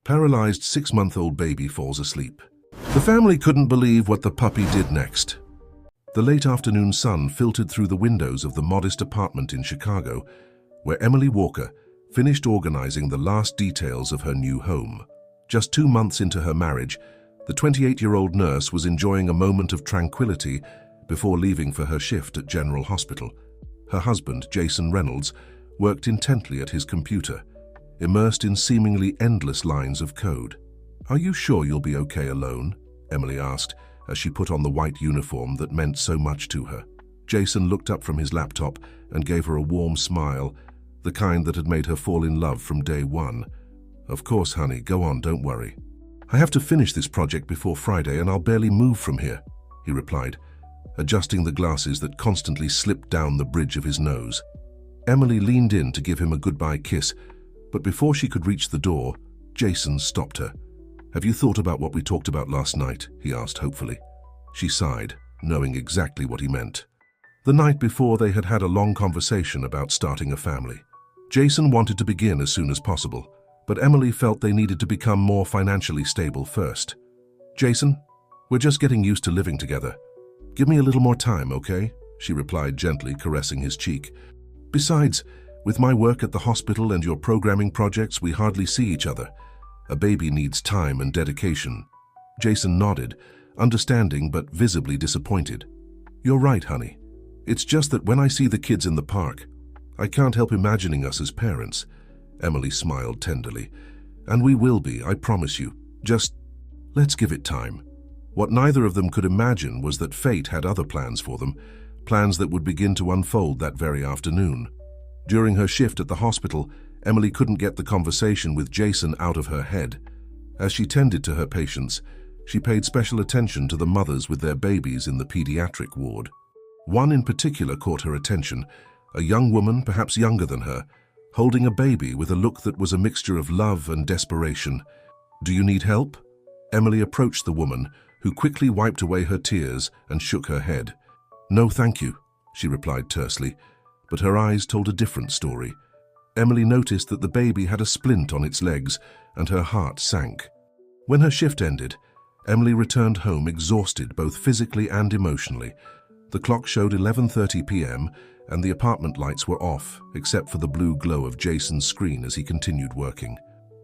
Paralyzed 6-month-old baby falls asleep. The family couldn't believe what the puppy did next. The late afternoon sun filtered through the windows of the modest apartment in Chicago, where Emily Walker finished organizing the last details of her new home. Just 2 months into her marriage, the 28-year-old nurse was enjoying a moment of tranquility before leaving for her shift at General Hospital. Her husband, Jason Reynolds, worked intently at his computer, immersed in seemingly endless lines of code. "Are you sure you'll be okay alone?" Emily asked as she put on the white uniform that meant so much to her. Jason looked up from his laptop and gave her a warm smile, the kind that had made her fall in love from day one. "Of course, honey, go on, don't worry. I have to finish this project before Friday and I'll barely move from here," he replied, adjusting the glasses that constantly slipped down the bridge of his nose. Emily leaned in to give him a goodbye kiss, but before she could reach the door, Jason stopped her. "Have you thought about what we talked about last night?" he asked hopefully. She sighed, knowing exactly what he meant. The night before, they had had a long conversation about starting a family. Jason wanted to begin as soon as possible, but Emily felt they needed to become more financially stable first. "Jason, we're just getting used to living together. Give me a little more time, okay?" she replied gently, caressing his cheek. "Besides, with my work at the hospital and your programming projects, we hardly see each other. A baby needs time and dedication." Jason nodded, understanding but visibly disappointed. "You're right, honey. It's just that when I see the kids in the park, I can't help imagining us as parents." Emily smiled tenderly. "And we will be, I promise you. Just let's give it time." What neither of them could imagine was that fate had other plans for them, plans that would begin to unfold that very afternoon. During her shift at the hospital, Emily couldn't get the conversation with Jason out of her head. As she tended to her patients, she paid special attention to the mothers with their babies in the pediatric ward. One in particular caught her attention, a young woman, perhaps younger than her, holding a baby with a look that was a mixture of love and desperation. "Do you need help?" Emily approached the woman, who quickly wiped away her tears and shook her head. "No, thank you," she replied tersely, but her eyes told a different story. Emily noticed that the baby had a splint on its legs, and her heart sank. When her shift ended, Emily returned home exhausted both physically and emotionally. The clock showed 11:30 p.m., and the apartment lights were off, except for the blue glow of Jason's screen as he continued working.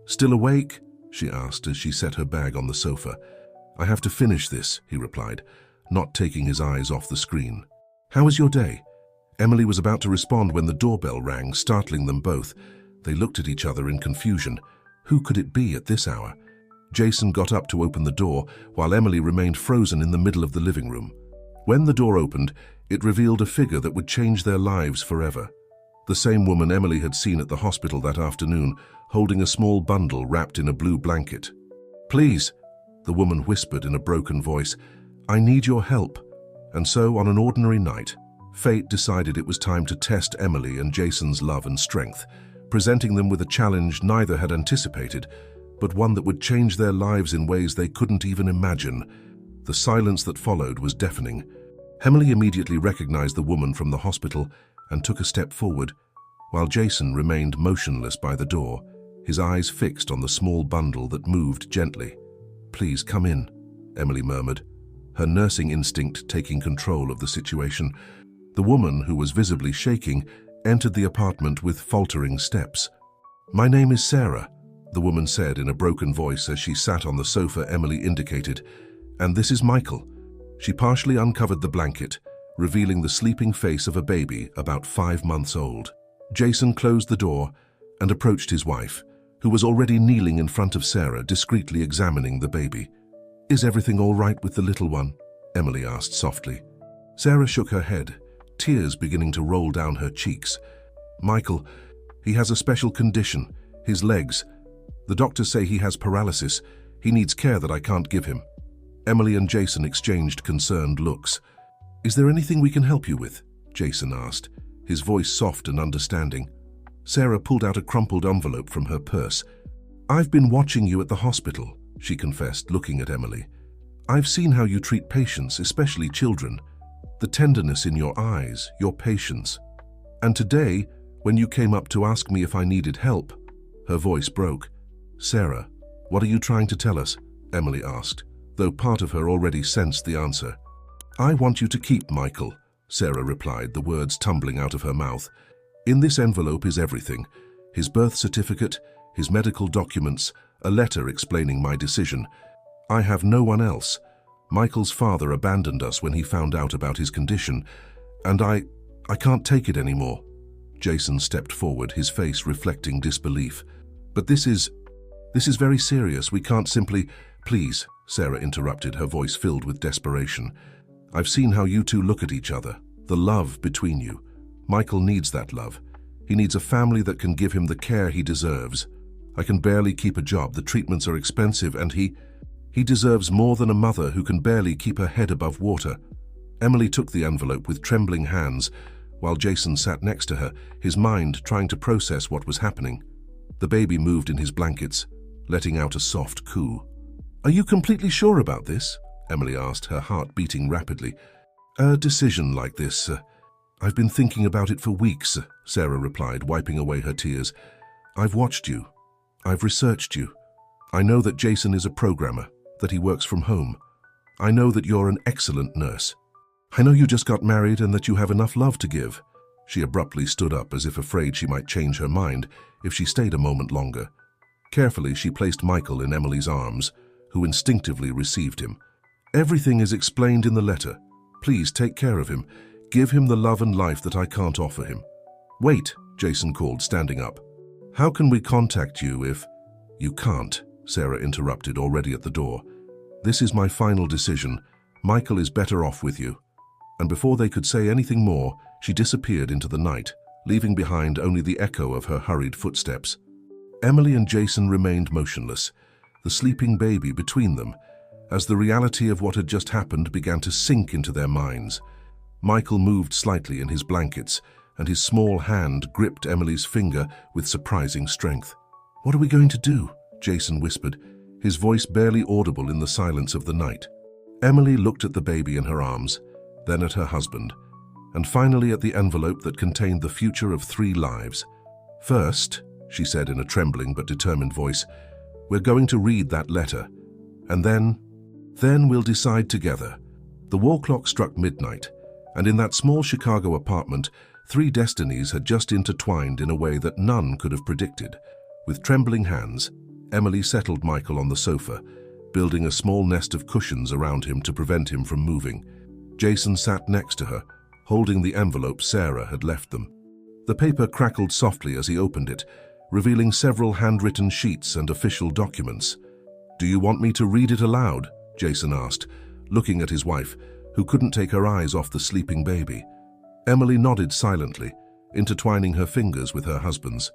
"Still awake?" she asked as she set her bag on the sofa. "I have to finish this," he replied, not taking his eyes off the screen. "How was your day?" Emily was about to respond when the doorbell rang, startling them both. They looked at each other in confusion. Who could it be at this hour? Jason got up to open the door, while Emily remained frozen in the middle of the living room. When the door opened, it revealed a figure that would change their lives forever. The same woman Emily had seen at the hospital that afternoon, holding a small bundle wrapped in a blue blanket. "Please," the woman whispered in a broken voice, "I need your help." And so, on an ordinary night, fate decided it was time to test Emily and Jason's love and strength, presenting them with a challenge neither had anticipated, but one that would change their lives in ways they couldn't even imagine. The silence that followed was deafening. Emily immediately recognized the woman from the hospital and took a step forward, while Jason remained motionless by the door, his eyes fixed on the small bundle that moved gently. "Please come in," Emily murmured, her nursing instinct taking control of the situation. The woman, who was visibly shaking, entered the apartment with faltering steps. "My name is Sarah," the woman said in a broken voice as she sat on the sofa Emily indicated, "and this is Michael." She partially uncovered the blanket, revealing the sleeping face of a baby about 5 months old. Jason closed the door and approached his wife, who was already kneeling in front of Sarah, discreetly examining the baby. "Is everything all right with the little one?" Emily asked softly. Sarah shook her head, tears beginning to roll down her cheeks. "Michael, he has a special condition, his legs. The doctors say he has paralysis. He needs care that I can't give him." Emily and Jason exchanged concerned looks. "Is there anything we can help you with?" Jason asked, his voice soft and understanding. Sarah pulled out a crumpled envelope from her purse. "I've been watching you at the hospital," she confessed, looking at Emily. "I've seen how you treat patients, especially children. The tenderness in your eyes, your patience. And today, when you came up to ask me if I needed help," her voice broke. "Sarah, "What are you trying to tell us?" Emily asked, though part of her already sensed the answer. "I want you to keep Michael," Sarah replied, the words tumbling out of her mouth. "In this envelope is everything: his birth certificate, his medical documents, a letter explaining my decision. I have no one else. Michael's father abandoned us when he found out about his condition, and I can't take it anymore." Jason stepped forward, his face reflecting disbelief. "But this is very serious. We can't simply—" "Please," Sarah interrupted, her voice filled with desperation. "I've seen how you two look at each other, the love between you. Michael needs that love. He needs a family that can give him the care he deserves. I can barely keep a job, the treatments are expensive, and he deserves more than a mother who can barely keep her head above water." Emily took the envelope with trembling hands, while Jason sat next to her, his mind trying to process what was happening. The baby moved in his blankets, letting out a soft coo. "Are you completely sure about this?" Emily asked, her heart beating rapidly. "A decision like this, I've been thinking about it for weeks," Sarah replied, wiping away her tears. "I've watched you. I've researched you. I know that Jason is a programmer, that he works from home. I know that you're an excellent nurse. I know you just got married and that you have enough love to give." She abruptly stood up, as if afraid she might change her mind if she stayed a moment longer. Carefully, she placed Michael in Emily's arms, who instinctively received him. "Everything is explained in the letter. Please take care of him. Give him the love and life that I can't offer him." "Wait," Jason called, standing up. "How can we contact you if—" "You can't," Sarah interrupted, already at the door. "This is my final decision. Michael is better off with you." And before they could say anything more, she disappeared into the night, leaving behind only the echo of her hurried footsteps. Emily and Jason remained motionless, the sleeping baby between them, as the reality of what had just happened began to sink into their minds. Michael moved slightly in his blankets, and his small hand gripped Emily's finger with surprising strength. "What are we going to do?" Jason whispered, his voice barely audible in the silence of the night. Emily looked at the baby in her arms, then at her husband, and finally at the envelope that contained the future of 3 lives. "First," she said in a trembling but determined voice, "we're going to read that letter, and then we'll decide together." The wall clock struck midnight, and in that small Chicago apartment, 3 destinies had just intertwined in a way that none could have predicted. With trembling hands, Emily settled Michael on the sofa, building a small nest of cushions around him to prevent him from moving. Jason sat next to her, holding the envelope Sarah had left them. The paper crackled softly as he opened it, revealing several handwritten sheets and official documents. "Do you want me to read it aloud?" Jason asked, looking at his wife, who couldn't take her eyes off the sleeping baby. Emily nodded silently, intertwining her fingers with her husband's.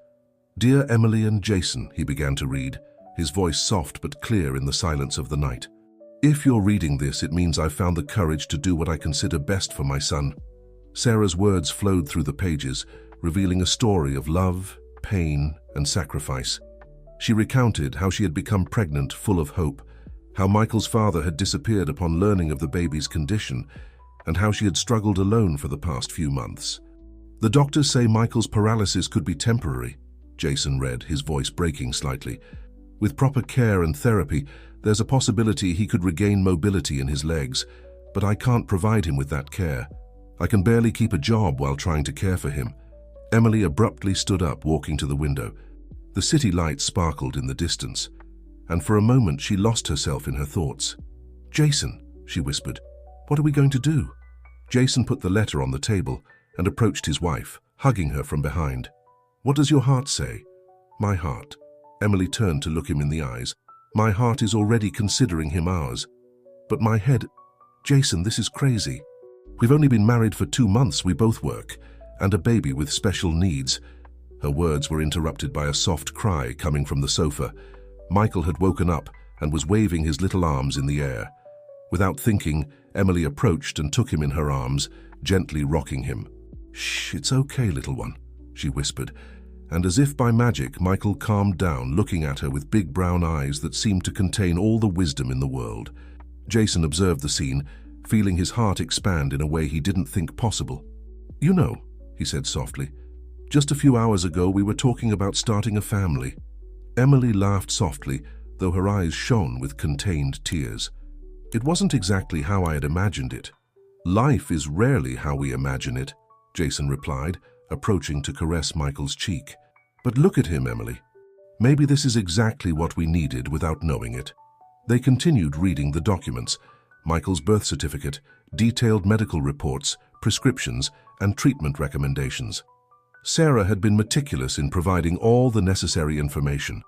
"Dear Emily and Jason," he began to read, his voice soft but clear in the silence of the night. "If you're reading this, it means I've found the courage to do what I consider best for my son." Sarah's words flowed through the pages, revealing a story of love, pain, and sacrifice. She recounted how she had become pregnant, full of hope, how Michael's father had disappeared upon learning of the baby's condition, and how she had struggled alone for the past few months. "The doctors say Michael's paralysis could be temporary," Jason read, his voice breaking slightly. "With proper care and therapy, there's a possibility he could regain mobility in his legs, but I can't provide him with that care. I can barely keep a job while trying to care for him." Emily abruptly stood up, walking to the window. The city lights sparkled in the distance, and for a moment she lost herself in her thoughts. "Jason," she whispered, "what are we going to do?" Jason put the letter on the table and approached his wife, hugging her from behind. "What does your heart say?" "My heart." Emily turned to look him in the eyes. "My heart is already considering him ours. But my head—" "Jason, this is crazy. We've only been married for 2 months, we both work, and a baby with special needs." Her words were interrupted by a soft cry coming from the sofa. Michael had woken up and was waving his little arms in the air. Without thinking, Emily approached and took him in her arms, gently rocking him. "Shh, it's okay, little one," she whispered, and as if by magic, Michael calmed down, looking at her with big brown eyes that seemed to contain all the wisdom in the world. Jason observed the scene, feeling his heart expand in a way he didn't think possible. "You know," he said softly, "just a few hours ago we were talking about starting a family." Emily laughed softly, though her eyes shone with contained tears. "It wasn't exactly how I had imagined it. Life is rarely how we imagine it," Jason replied, approaching to caress Michael's cheek. "But look at him, Emily. Maybe this is exactly what we needed without knowing it." They continued reading the documents: Michael's birth certificate, detailed medical reports, prescriptions, and treatment recommendations. Sarah had been meticulous in providing all the necessary information.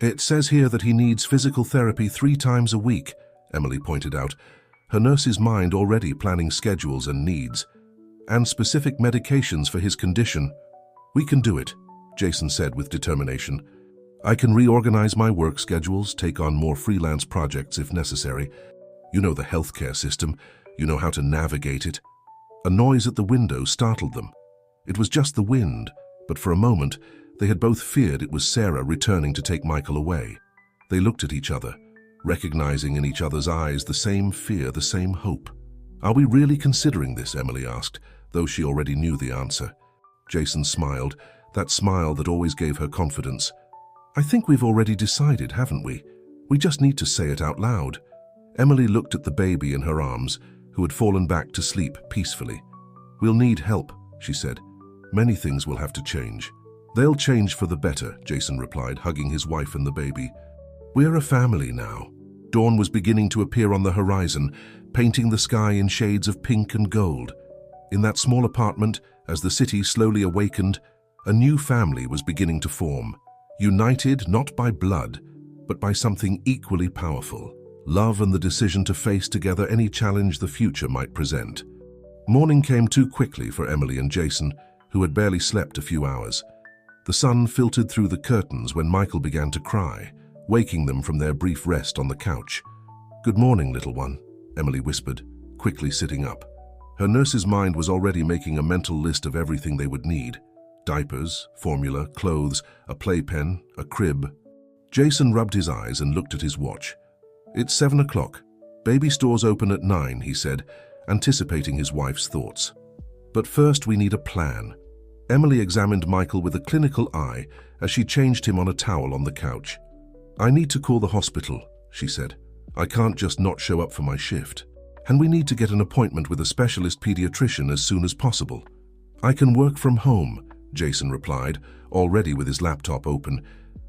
"It says here that he needs physical therapy 3 times a week," Emily pointed out, her nurse's mind already planning schedules and needs, "and specific medications for his condition." "We can do it," Jason said with determination. "I can reorganize my work schedules, take on more freelance projects if necessary. You know the healthcare system. You know how to navigate it." A noise at the window startled them. It was just the wind, but for a moment, they had both feared it was Sarah returning to take Michael away. They looked at each other, recognizing in each other's eyes the same fear, the same hope. "Are we really considering this?" Emily asked, though she already knew the answer. Jason smiled, that smile that always gave her confidence. "I think we've already decided, haven't we? We just need to say it out loud." Emily looked at the baby in her arms, who had fallen back to sleep peacefully. "We'll need help," she said. "Many things will have to change." "They'll change for the better," Jason replied, hugging his wife and the baby. "We're a family now." Dawn was beginning to appear on the horizon, painting the sky in shades of pink and gold. In that small apartment, as the city slowly awakened, a new family was beginning to form, united not by blood, but by something equally powerful: love and the decision to face together any challenge the future might present. Morning came too quickly for Emily and Jason, who had barely slept a few hours. The sun filtered through the curtains when Michael began to cry, waking them from their brief rest on the couch. "Good morning, little one," Emily whispered, quickly sitting up. Her nurse's mind was already making a mental list of everything they would need: diapers, formula, clothes, a playpen, a crib. Jason rubbed his eyes and looked at his watch. "It's 7 o'clock. Baby stores open at 9, he said, anticipating his wife's thoughts. "But first we need a plan." Emily examined Michael with a clinical eye as she changed him on a towel on the couch. "I need to call the hospital," she said. "I can't just not show up for my shift. And we need to get an appointment with a specialist pediatrician as soon as possible." "I can work from home," Jason replied, already with his laptop open.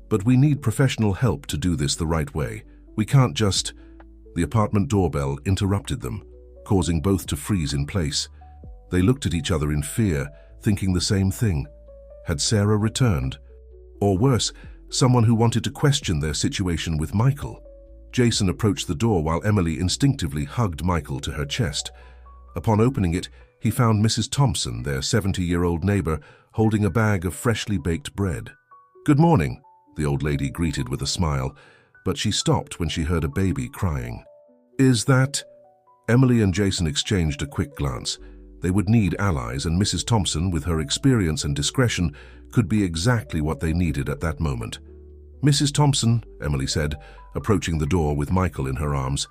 "But we need professional help to do this the right way. We can't just—" The apartment doorbell interrupted them, causing both to freeze in place. They looked at each other in fear, thinking the same thing. Had Sarah returned? Or worse, someone who wanted to question their situation with Michael? Jason approached the door while Emily instinctively hugged Michael to her chest. Upon opening it, he found Mrs. Thompson, their 70-year-old neighbor, holding a bag of freshly baked bread. "Good morning," the old lady greeted with a smile, but she stopped when she heard a baby crying. "Is that—" Emily and Jason exchanged a quick glance. They would need allies, and Mrs. Thompson, with her experience and discretion, could be exactly what they needed at that moment. "Mrs. Thompson," Emily said, approaching the door with Michael in her arms,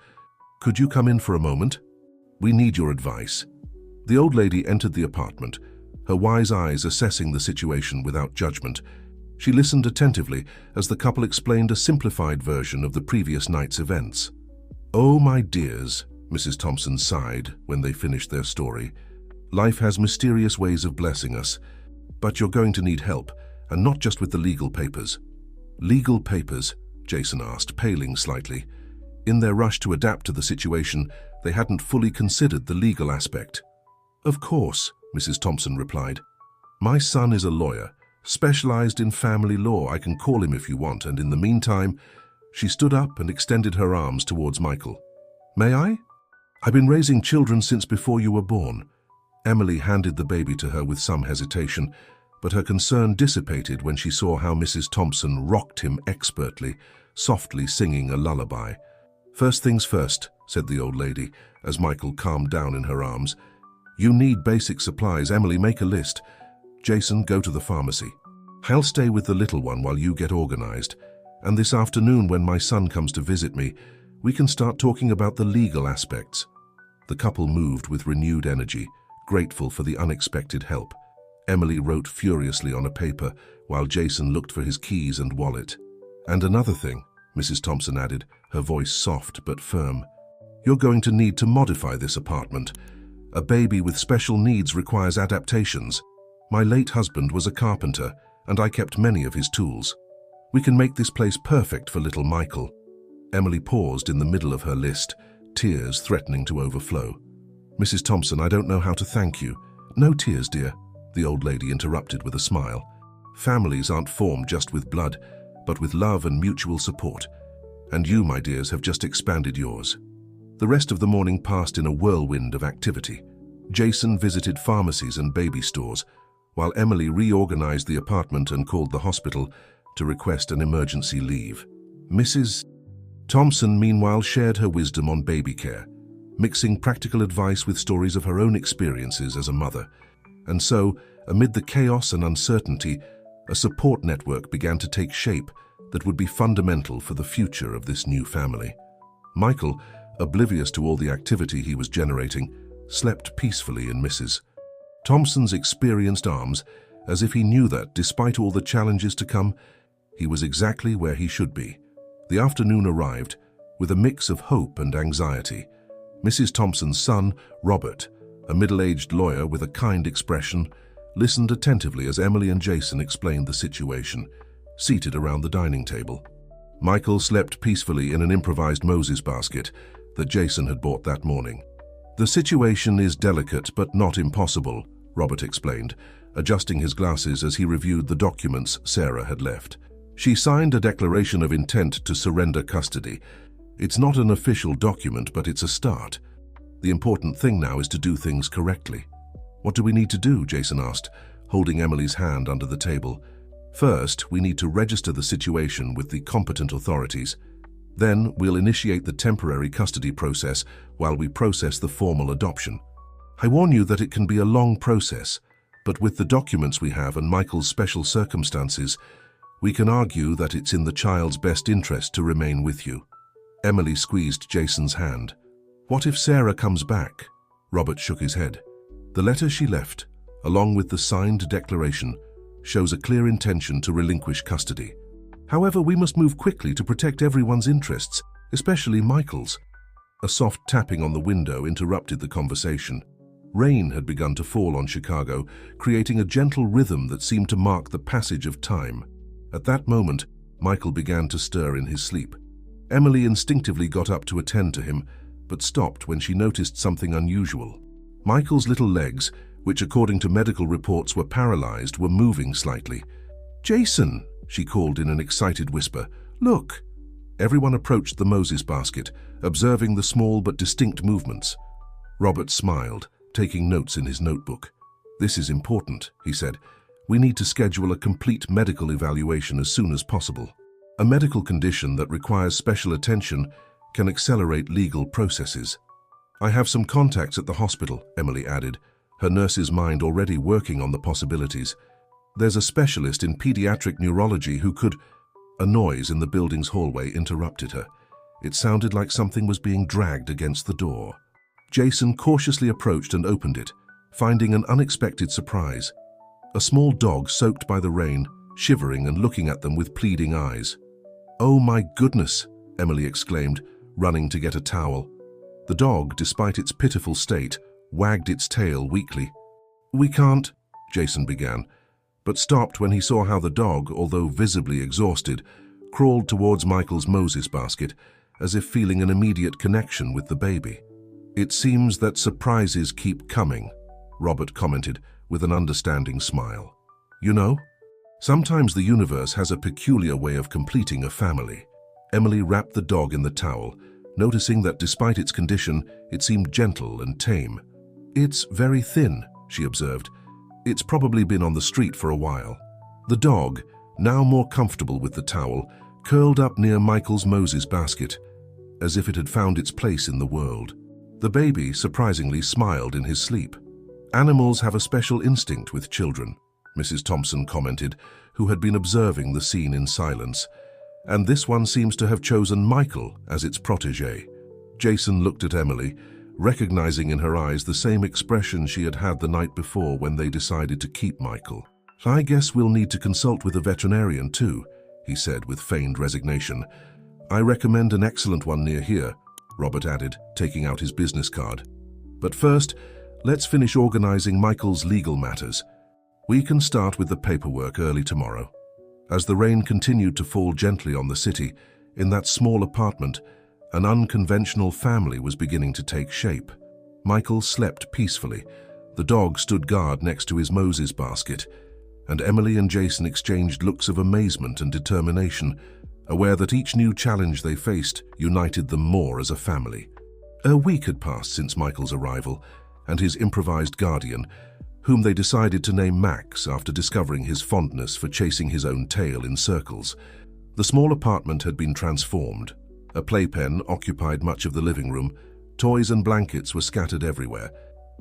"could you come in for a moment? We need your advice." The old lady entered the apartment, her wise eyes assessing the situation without judgment. She listened attentively as the couple explained a simplified version of the previous night's events. "Oh, my dears," Mrs. Thompson sighed when they finished their story. "Life has mysterious ways of blessing us, but you're going to need help, and not just with the legal papers." "Legal papers?" Jason asked, paling slightly. In their rush to adapt to the situation, they hadn't fully considered the legal aspect. "Of course," Mrs. Thompson replied. "My son is a lawyer, specialized in family law. I can call him if you want, and in the meantime—" She stood up and extended her arms towards Michael. "May I? I've been raising children since before you were born." Emily handed the baby to her with some hesitation, but her concern dissipated when she saw how Mrs. Thompson rocked him expertly, softly singing a lullaby. "First things first," said the old lady, as Michael calmed down in her arms. "You need basic supplies. Emily, make a list. Jason, go to the pharmacy. I'll stay with the little one while you get organized. And this afternoon, when my son comes to visit me, we can start talking about the legal aspects." The couple moved with renewed energy, grateful for the unexpected help. Emily wrote furiously on a paper, while Jason looked for his keys and wallet. "And another thing," Mrs. Thompson added, her voice soft but firm. "You're going to need to modify this apartment. A baby with special needs requires adaptations. My late husband was a carpenter, and I kept many of his tools. We can make this place perfect for little Michael." Emily paused in the middle of her list, tears threatening to overflow. "Mrs. Thompson, I don't know how to thank you." "No tears, dear," the old lady interrupted with a smile. "Families aren't formed just with blood, but with love and mutual support. And you, my dears, have just expanded yours." The rest of the morning passed in a whirlwind of activity. Jason visited pharmacies and baby stores, while Emily reorganized the apartment and called the hospital to request an emergency leave. Mrs. Thompson, meanwhile, shared her wisdom on baby care, mixing practical advice with stories of her own experiences as a mother. And so, amid the chaos and uncertainty, a support network began to take shape that would be fundamental for the future of this new family. Michael, oblivious to all the activity he was generating, slept peacefully in Mrs. Thompson's experienced arms, as if he knew that, despite all the challenges to come, he was exactly where he should be. The afternoon arrived, with a mix of hope and anxiety. Mrs. Thompson's son, Robert, a middle-aged lawyer with a kind expression, listened attentively as Emily and Jason explained the situation, seated around the dining table. Michael slept peacefully in an improvised Moses basket that Jason had bought that morning. "The situation is delicate but not impossible," Robert explained, adjusting his glasses as he reviewed the documents Sarah had left. "She signed a declaration of intent to surrender custody. It's not an official document, but it's a start. The important thing now is to do things correctly." "What do we need to do?" Jason asked, holding Emily's hand under the table. "First, we need to register the situation with the competent authorities. Then, we'll initiate the temporary custody process while we process the formal adoption. I warn you that it can be a long process, but with the documents we have and Michael's special circumstances, we can argue that it's in the child's best interest to remain with you." Emily squeezed Jason's hand. "What if Sarah comes back?" Robert shook his head. "The letter she left, along with the signed declaration, shows a clear intention to relinquish custody. However, we must move quickly to protect everyone's interests, especially Michael's." A soft tapping on the window interrupted the conversation. Rain had begun to fall on Chicago, creating a gentle rhythm that seemed to mark the passage of time. At that moment, Michael began to stir in his sleep. Emily instinctively got up to attend to him, but stopped when she noticed something unusual. Michael's little legs, which according to medical reports were paralyzed, were moving slightly. "Jason," she called in an excited whisper, "look." Everyone approached the Moses basket, observing the small but distinct movements. Robert smiled, taking notes in his notebook. "This is important," he said. "We need to schedule a complete medical evaluation as soon as possible. A medical condition that requires special attention can accelerate legal processes." "I have some contacts at the hospital," Emily added, her nurse's mind already working on the possibilities. "There's a specialist in pediatric neurology who could—" A noise in the building's hallway interrupted her. It sounded like something was being dragged against the door. Jason cautiously approached and opened it, finding an unexpected surprise. A small dog soaked by the rain, shivering and looking at them with pleading eyes. "Oh my goodness," Emily exclaimed, running to get a towel. The dog, despite its pitiful state, wagged its tail weakly. "We can't," Jason began, but stopped when he saw how the dog, although visibly exhausted, crawled towards Michael's Moses basket, as if feeling an immediate connection with the baby. "It seems that surprises keep coming," Robert commented with an understanding smile. "You know, sometimes the universe has a peculiar way of completing a family." Emily wrapped the dog in the towel, noticing that despite its condition, it seemed gentle and tame. "It's very thin," she observed. "It's probably been on the street for a while." The dog, now more comfortable with the towel, curled up near Michael's Moses basket, as if it had found its place in the world. The baby surprisingly smiled in his sleep. "Animals have a special instinct with children," Mrs. Thompson commented, who had been observing the scene in silence. "And this one seems to have chosen Michael as its protégé." Jason looked at Emily, recognizing in her eyes the same expression she had had the night before when they decided to keep Michael. "I guess we'll need to consult with a veterinarian too," he said with feigned resignation. "I recommend an excellent one near here," Robert added, taking out his business card. "But first, let's finish organizing Michael's legal matters. We can start with the paperwork early tomorrow." As the rain continued to fall gently on the city, in that small apartment, an unconventional family was beginning to take shape. Michael slept peacefully. The dog stood guard next to his Moses basket, and Emily and Jason exchanged looks of amazement and determination, aware that each new challenge they faced united them more as a family. A week had passed since Michael's arrival, and his improvised guardian, whom they decided to name Max after discovering his fondness for chasing his own tail in circles. The small apartment had been transformed. A playpen occupied much of the living room, toys and blankets were scattered everywhere,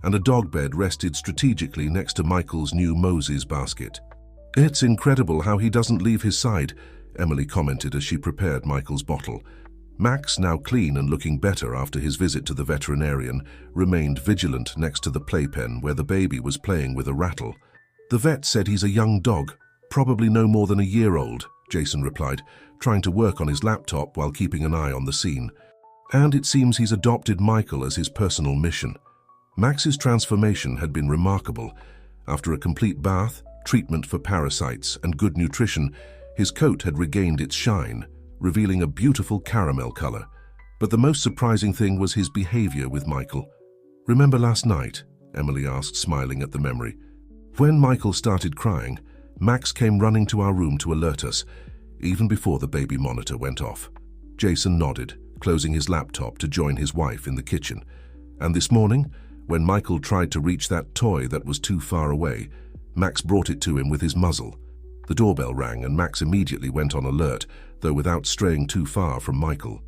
and a dog bed rested strategically next to Michael's new Moses basket. "It's incredible how he doesn't leave his side," Emily commented as she prepared Michael's bottle. Max, now clean and looking better after his visit to the veterinarian, remained vigilant next to the playpen where the baby was playing with a rattle. "The vet said he's a young dog, probably no more than a year old," Jason replied, trying to work on his laptop while keeping an eye on the scene. "And it seems he's adopted Michael as his personal mission." Max's transformation had been remarkable. After a complete bath, treatment for parasites, and good nutrition, his coat had regained its shine, revealing a beautiful caramel color. But the most surprising thing was his behavior with Michael. "Remember last night?" Emily asked, smiling at the memory. "When Michael started crying, Max came running to our room to alert us, even before the baby monitor went off." Jason nodded, closing his laptop to join his wife in the kitchen. "And this morning, when Michael tried to reach that toy that was too far away, Max brought it to him with his muzzle. The doorbell rang and Max immediately went on alert, though without straying too far from Michael.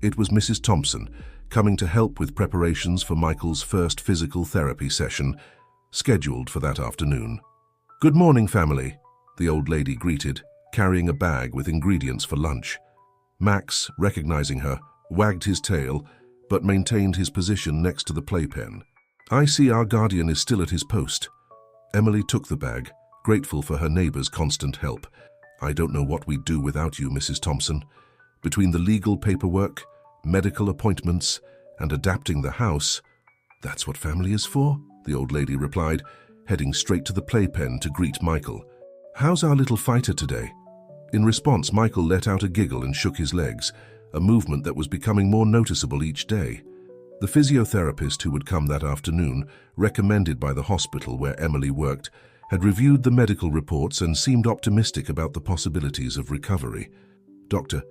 It was Mrs. Thompson, coming to help with preparations for Michael's first physical therapy session, scheduled for that afternoon. "Good morning, family," the old lady greeted, carrying a bag with ingredients for lunch. Max, recognizing her, wagged his tail, but maintained his position next to the playpen. "I see our guardian is still at his post." Emily took the bag, grateful for her neighbor's constant help. "I don't know what we'd do without you, Mrs. Thompson. Between the legal paperwork, medical appointments, and adapting the house." "That's what family is for," the old lady replied, heading straight to the playpen to greet Michael. "How's our little fighter today?" In response, Michael let out a giggle and shook his legs, a movement that was becoming more noticeable each day. The physiotherapist who would come that afternoon, recommended by the hospital where Emily worked, had reviewed the medical reports and seemed optimistic about the possibilities of recovery. "Doctor,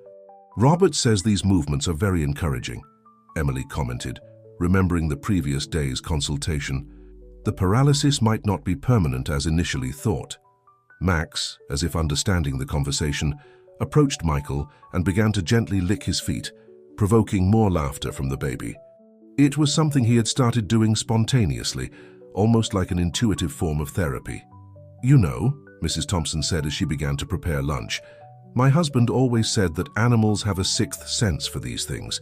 Robert says these movements are very encouraging," Emily commented, remembering the previous day's consultation. "The paralysis might not be permanent as initially thought." Max, as if understanding the conversation, approached Michael and began to gently lick his feet, provoking more laughter from the baby. It was something he had started doing spontaneously, almost like an intuitive form of therapy. "You know," Mrs. Thompson said as she began to prepare lunch, "my husband always said that animals have a sixth sense for these things.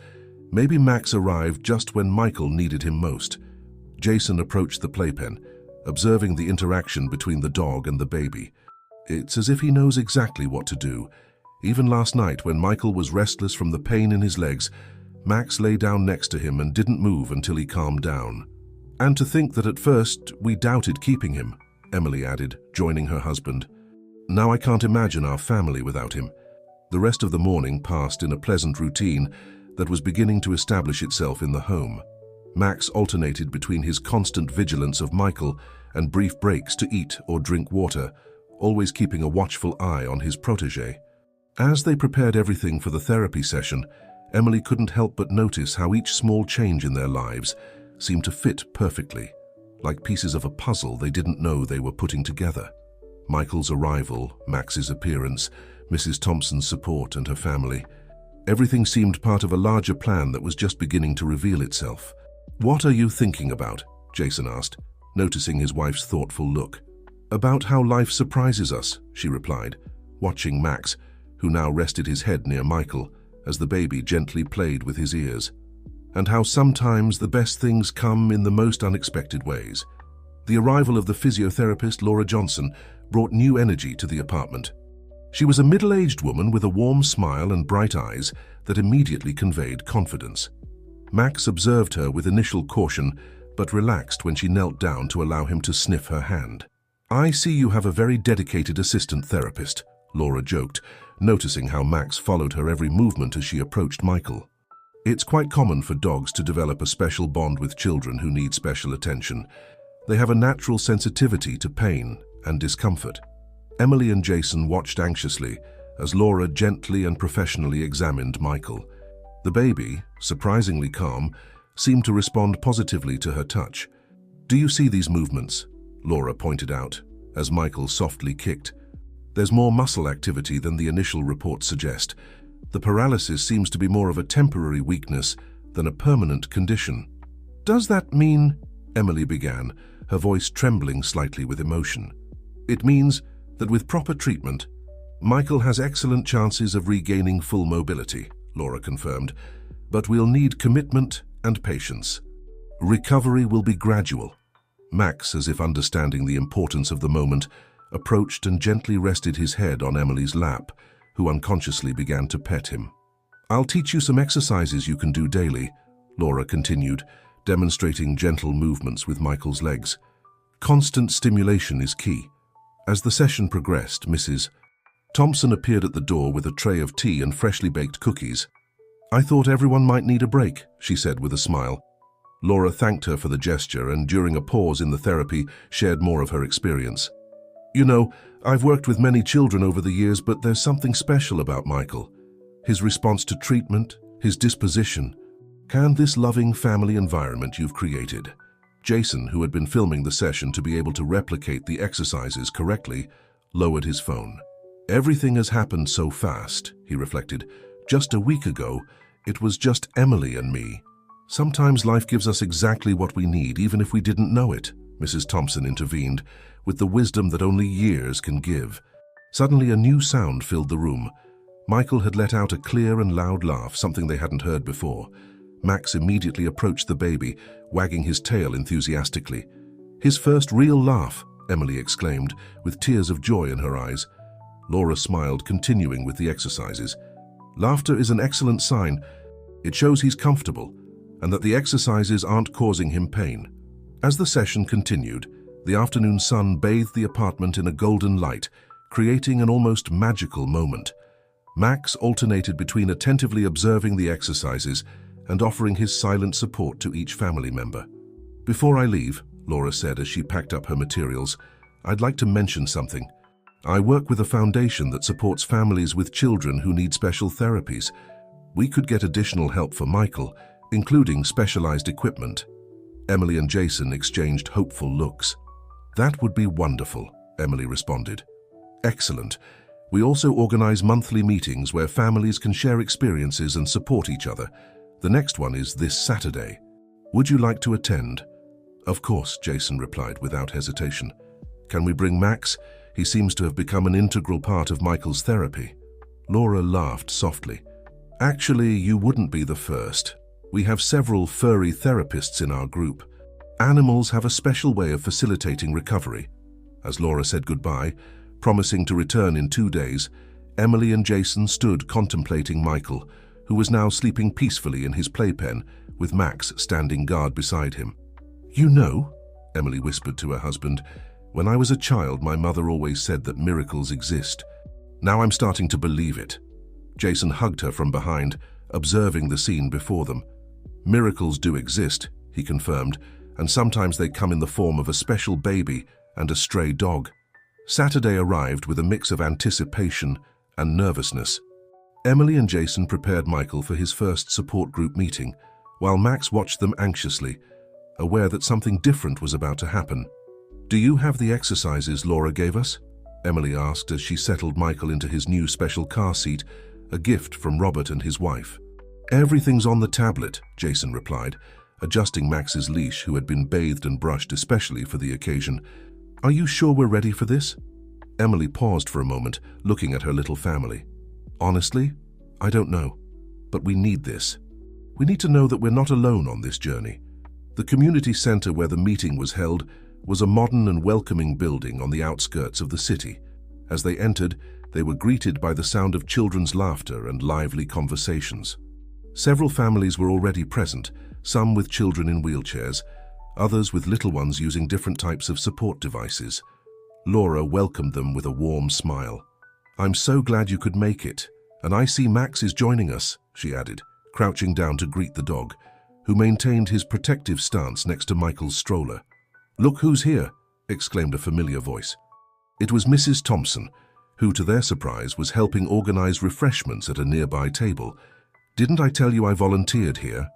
Maybe Max arrived just when Michael needed him most." Jason approached the playpen, observing the interaction between the dog and the baby. "It's as if he knows exactly what to do. Even last night, when Michael was restless from the pain in his legs, Max lay down next to him and didn't move until he calmed down. And to think that at first we doubted keeping him," Emily added, joining her husband. "Now I can't imagine our family without him." The rest of the morning passed in a pleasant routine that was beginning to establish itself in the home. Max alternated between his constant vigilance of Michael and brief breaks to eat or drink water, always keeping a watchful eye on his protégé. As they prepared everything for the therapy session, Emily couldn't help but notice how each small change in their lives seemed to fit perfectly, like pieces of a puzzle they didn't know they were putting together. Michael's arrival, Max's appearance, Mrs. Thompson's support and her family. Everything seemed part of a larger plan that was just beginning to reveal itself. "What are you thinking about?" Jason asked, noticing his wife's thoughtful look. "About how life surprises us," she replied, watching Max, who now rested his head near Michael, as the baby gently played with his ears. "And how sometimes the best things come in the most unexpected ways." The arrival of the physiotherapist, Laura Johnson, brought new energy to the apartment. She was a middle-aged woman with a warm smile and bright eyes that immediately conveyed confidence. Max observed her with initial caution, but relaxed when she knelt down to allow him to sniff her hand. "I see you have a very dedicated assistant therapist," Laura joked, noticing how Max followed her every movement as she approached Michael. "It's quite common for dogs to develop a special bond with children who need special attention. They have a natural sensitivity to pain and discomfort." Emily and Jason watched anxiously as Laura gently and professionally examined Michael. The baby, surprisingly calm, seemed to respond positively to her touch. "Do you see these movements?" Laura pointed out, as Michael softly kicked. "There's more muscle activity than the initial reports suggest. The paralysis seems to be more of a temporary weakness than a permanent condition." "Does that mean—" Emily began, her voice trembling slightly with emotion. "It means that with proper treatment, Michael has excellent chances of regaining full mobility," Laura confirmed, "but we'll need commitment and patience. Recovery will be gradual." Max, as if understanding the importance of the moment, approached and gently rested his head on Emily's lap, who unconsciously began to pet him. "I'll teach you some exercises you can do daily," Laura continued, demonstrating gentle movements with Michael's legs. "Constant stimulation is key." As the session progressed, Mrs. Thompson appeared at the door with a tray of tea and freshly baked cookies. "I thought everyone might need a break," she said with a smile. Laura thanked her for the gesture and, during a pause in the therapy, shared more of her experience. "You know, I've worked with many children over the years, but there's something special about Michael. His response to treatment, his disposition, and this loving family environment you've created." Jason, who had been filming the session to be able to replicate the exercises correctly, lowered his phone. "Everything has happened so fast," he reflected. "Just a week ago, it was just Emily and me." "Sometimes life gives us exactly what we need, even if we didn't know it," Mrs. Thompson intervened, with the wisdom that only years can give. Suddenly a new sound filled the room. Michael had let out a clear and loud laugh, something they hadn't heard before. Max immediately approached the baby, wagging his tail enthusiastically. "His first real laugh," Emily exclaimed, with tears of joy in her eyes. Laura smiled, continuing with the exercises. "Laughter is an excellent sign. It shows he's comfortable, and that the exercises aren't causing him pain." As the session continued, the afternoon sun bathed the apartment in a golden light, creating an almost magical moment. Max alternated between attentively observing the exercises and offering his silent support to each family member. "Before I leave," Laura said as she packed up her materials, "I'd like to mention something. I work with a foundation that supports families with children who need special therapies. We could get additional help for Michael, including specialized equipment." Emily and Jason exchanged hopeful looks. "That would be wonderful," Emily responded. "Excellent. We also organize monthly meetings where families can share experiences and support each other. The next one is this Saturday. Would you like to attend?" "Of course," Jason replied without hesitation. "Can we bring Max? He seems to have become an integral part of Michael's therapy." Laura laughed softly. "Actually, you wouldn't be the first. We have several furry therapists in our group. Animals have a special way of facilitating recovery." As Laura said goodbye, promising to return in 2 days, Emily and Jason stood contemplating Michael, who was now sleeping peacefully in his playpen, with Max standing guard beside him. "You know," Emily whispered to her husband, "when I was a child, my mother always said that miracles exist. Now I'm starting to believe it." Jason hugged her from behind, observing the scene before them. "Miracles do exist," he confirmed, "and sometimes they come in the form of a special baby and a stray dog." Saturday arrived with a mix of anticipation and nervousness. Emily and Jason prepared Michael for his first support group meeting, while Max watched them anxiously, aware that something different was about to happen. "Do you have the exercises Laura gave us?" Emily asked as she settled Michael into his new special car seat, a gift from Robert and his wife. "Everything's on the tablet," Jason replied, adjusting Max's leash, who had been bathed and brushed especially for the occasion. "Are you sure we're ready for this?" Emily paused for a moment, looking at her little family. "Honestly, I don't know, but we need this. We need to know that we're not alone on this journey." The community center where the meeting was held was a modern and welcoming building on the outskirts of the city. As they entered, they were greeted by the sound of children's laughter and lively conversations. Several families were already present, some with children in wheelchairs, others with little ones using different types of support devices. Laura welcomed them with a warm smile. "I'm so glad you could make it, and I see Max is joining us," she added, crouching down to greet the dog, who maintained his protective stance next to Michael's stroller. "Look who's here," exclaimed a familiar voice. It was Mrs. Thompson, who, to their surprise, was helping organize refreshments at a nearby table. "Didn't I tell you I volunteered here?"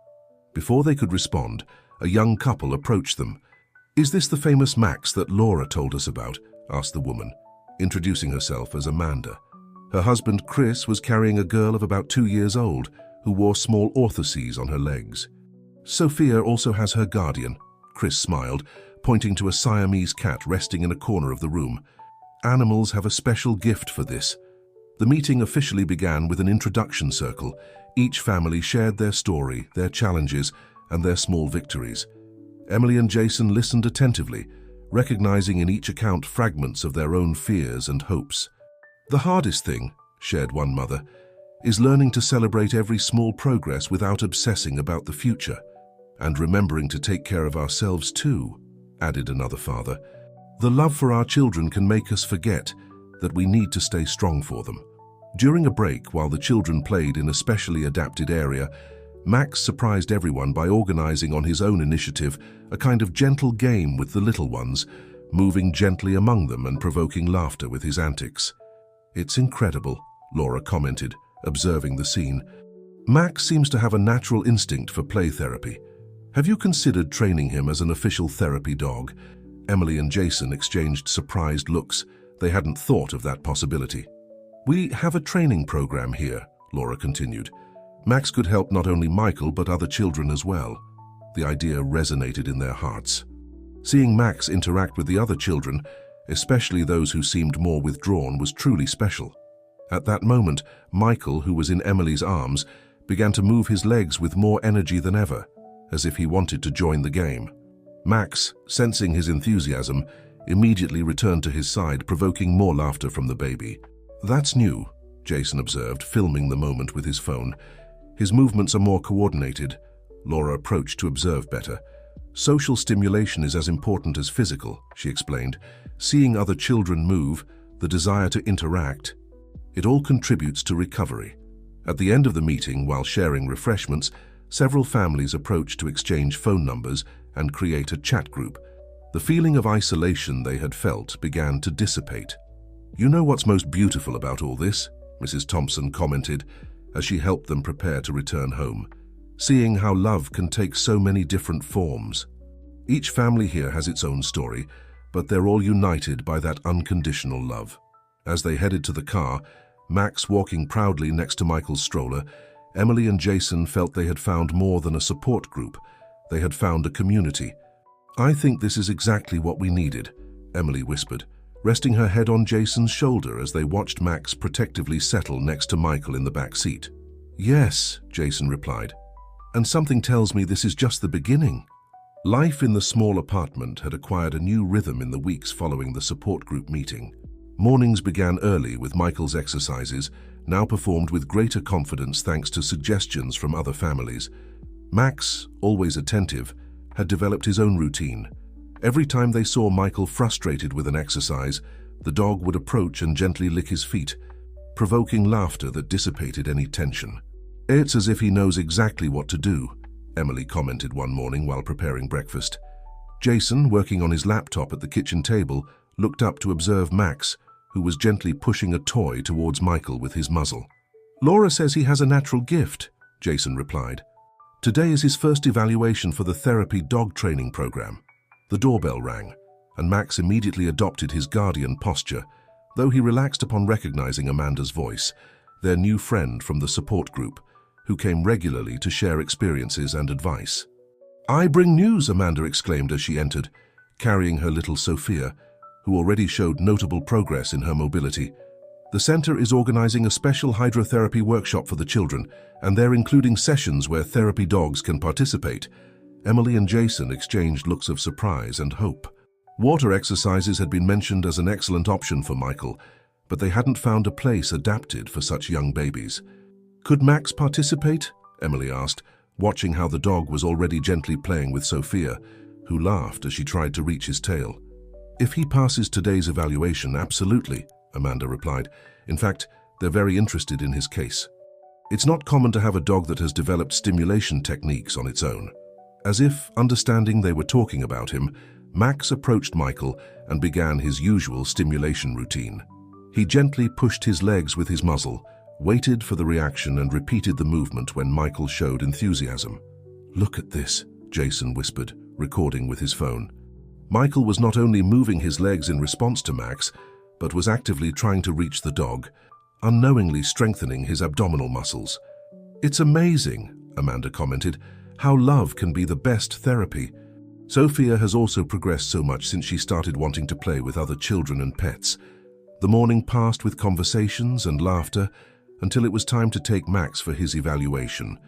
Before they could respond, a young couple approached them. "Is this the famous Max that Laura told us about?" asked the woman, introducing herself as Amanda. Her husband, Chris, was carrying a girl of about 2 years old who wore small orthoses on her legs. "Sophia also has her guardian," Chris smiled, pointing to a Siamese cat resting in a corner of the room. "Animals have a special gift for this." The meeting officially began with an introduction circle. Each family shared their story, their challenges, and their small victories. Emily and Jason listened attentively, recognizing in each account fragments of their own fears and hopes. "The hardest thing," shared one mother, "is learning to celebrate every small progress without obsessing about the future. And remembering to take care of ourselves too," added another father. "The love for our children can make us forget that we need to stay strong for them." During a break, while the children played in a specially adapted area, Max surprised everyone by organizing on his own initiative a kind of gentle game with the little ones, moving gently among them and provoking laughter with his antics. "It's incredible," Laura commented, observing the scene. "Max seems to have a natural instinct for play therapy. Have you considered training him as an official therapy dog?" Emily and Jason exchanged surprised looks. They hadn't thought of that possibility. "We have a training program here," Laura continued. "Max could help not only Michael but other children as well." The idea resonated in their hearts. Seeing Max interact with the other children, especially those who seemed more withdrawn, was truly special. At that moment, Michael, who was in Emily's arms, began to move his legs with more energy than ever, as if he wanted to join the game. Max, sensing his enthusiasm, immediately returned to his side, provoking more laughter from the baby. "That's new," Jason observed, filming the moment with his phone. "His movements are more coordinated." Laura approached to observe better. "Social stimulation is as important as physical," she explained. "Seeing other children move, the desire to interact, it all contributes to recovery." At the end of the meeting, while sharing refreshments, several families approached to exchange phone numbers and create a chat group. The feeling of isolation they had felt began to dissipate. "You know what's most beautiful about all this?" Mrs. Thompson commented as she helped them prepare to return home. "Seeing how love can take so many different forms. Each family here has its own story, but they're all united by that unconditional love." As they headed to the car, Max walking proudly next to Michael's stroller, Emily and Jason felt they had found more than a support group. They had found a community. "I think this is exactly what we needed," Emily whispered, resting her head on Jason's shoulder as they watched Max protectively settle next to Michael in the back seat. "Yes," Jason replied, "and something tells me this is just the beginning." Life in the small apartment had acquired a new rhythm in the weeks following the support group meeting. Mornings began early with Michael's exercises, now performed with greater confidence thanks to suggestions from other families. Max, always attentive, had developed his own routine. Every time they saw Michael frustrated with an exercise, the dog would approach and gently lick his feet, provoking laughter that dissipated any tension. "It's as if he knows exactly what to do," Emily commented one morning while preparing breakfast. Jason, working on his laptop at the kitchen table, looked up to observe Max, who was gently pushing a toy towards Michael with his muzzle. "Laura says he has a natural gift," Jason replied. "Today is his first evaluation for the therapy dog training program." The doorbell rang, and Max immediately adopted his guardian posture, though he relaxed upon recognizing Amanda's voice, their new friend from the support group, who came regularly to share experiences and advice. "I bring news," Amanda exclaimed as she entered, carrying her little Sophia, who already showed notable progress in her mobility. "The center is organizing a special hydrotherapy workshop for the children, and they're including sessions where therapy dogs can participate." Emily and Jason exchanged looks of surprise and hope. Water exercises had been mentioned as an excellent option for Michael, but they hadn't found a place adapted for such young babies. "Could Max participate?" Emily asked, watching how the dog was already gently playing with Sophia, who laughed as she tried to reach his tail. "If he passes today's evaluation, absolutely," Amanda replied. "In fact, they're very interested in his case. It's not common to have a dog that has developed stimulation techniques on its own." As if understanding they were talking about him, Max approached Michael and began his usual stimulation routine. He gently pushed his legs with his muzzle, waited for the reaction and repeated the movement when Michael showed enthusiasm. "Look at this," Jason whispered, recording with his phone. Michael was not only moving his legs in response to Max, but was actively trying to reach the dog, unknowingly strengthening his abdominal muscles. "It's amazing," Amanda commented, "how love can be the best therapy." Sophia has also progressed so much since she started wanting to play with other children and pets. The morning passed with conversations and laughter until it was time to take Max for his evaluation.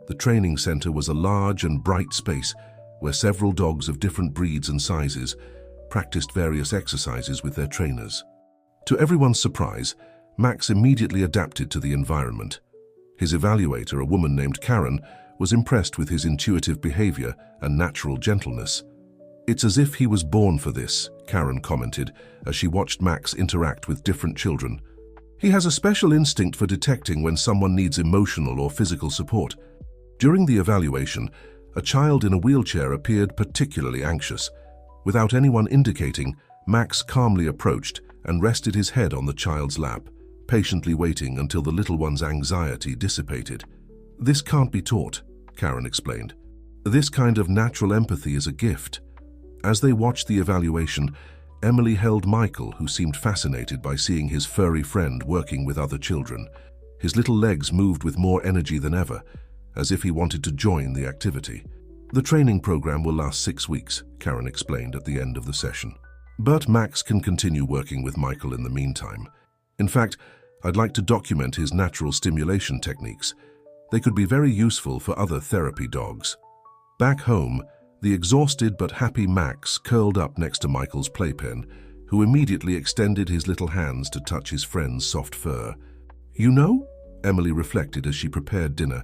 The training center was a large and bright space where several dogs of different breeds and sizes practiced various exercises with their trainers. To everyone's surprise, Max immediately adapted to the environment. His evaluator, a woman named Karen, was impressed with his intuitive behavior and natural gentleness. "It's as if he was born for this," Karen commented as she watched Max interact with different children. "He has a special instinct for detecting when someone needs emotional or physical support." During the evaluation, a child in a wheelchair appeared particularly anxious. Without anyone indicating, Max calmly approached and rested his head on the child's lap, patiently waiting until the little one's anxiety dissipated. "This can't be taught," Karen explained. "This kind of natural empathy is a gift." As they watched the evaluation, Emily held Michael, who seemed fascinated by seeing his furry friend working with other children. His little legs moved with more energy than ever, as if he wanted to join the activity. "The training program will last 6 weeks, Karen explained at the end of the session. "But Max can continue working with Michael in the meantime. In fact, I'd like to document his natural stimulation techniques. They could be very useful for other therapy dogs." Back home, the exhausted but happy Max curled up next to Michael's playpen, who immediately extended his little hands to touch his friend's soft fur. "You know," Emily reflected as she prepared dinner,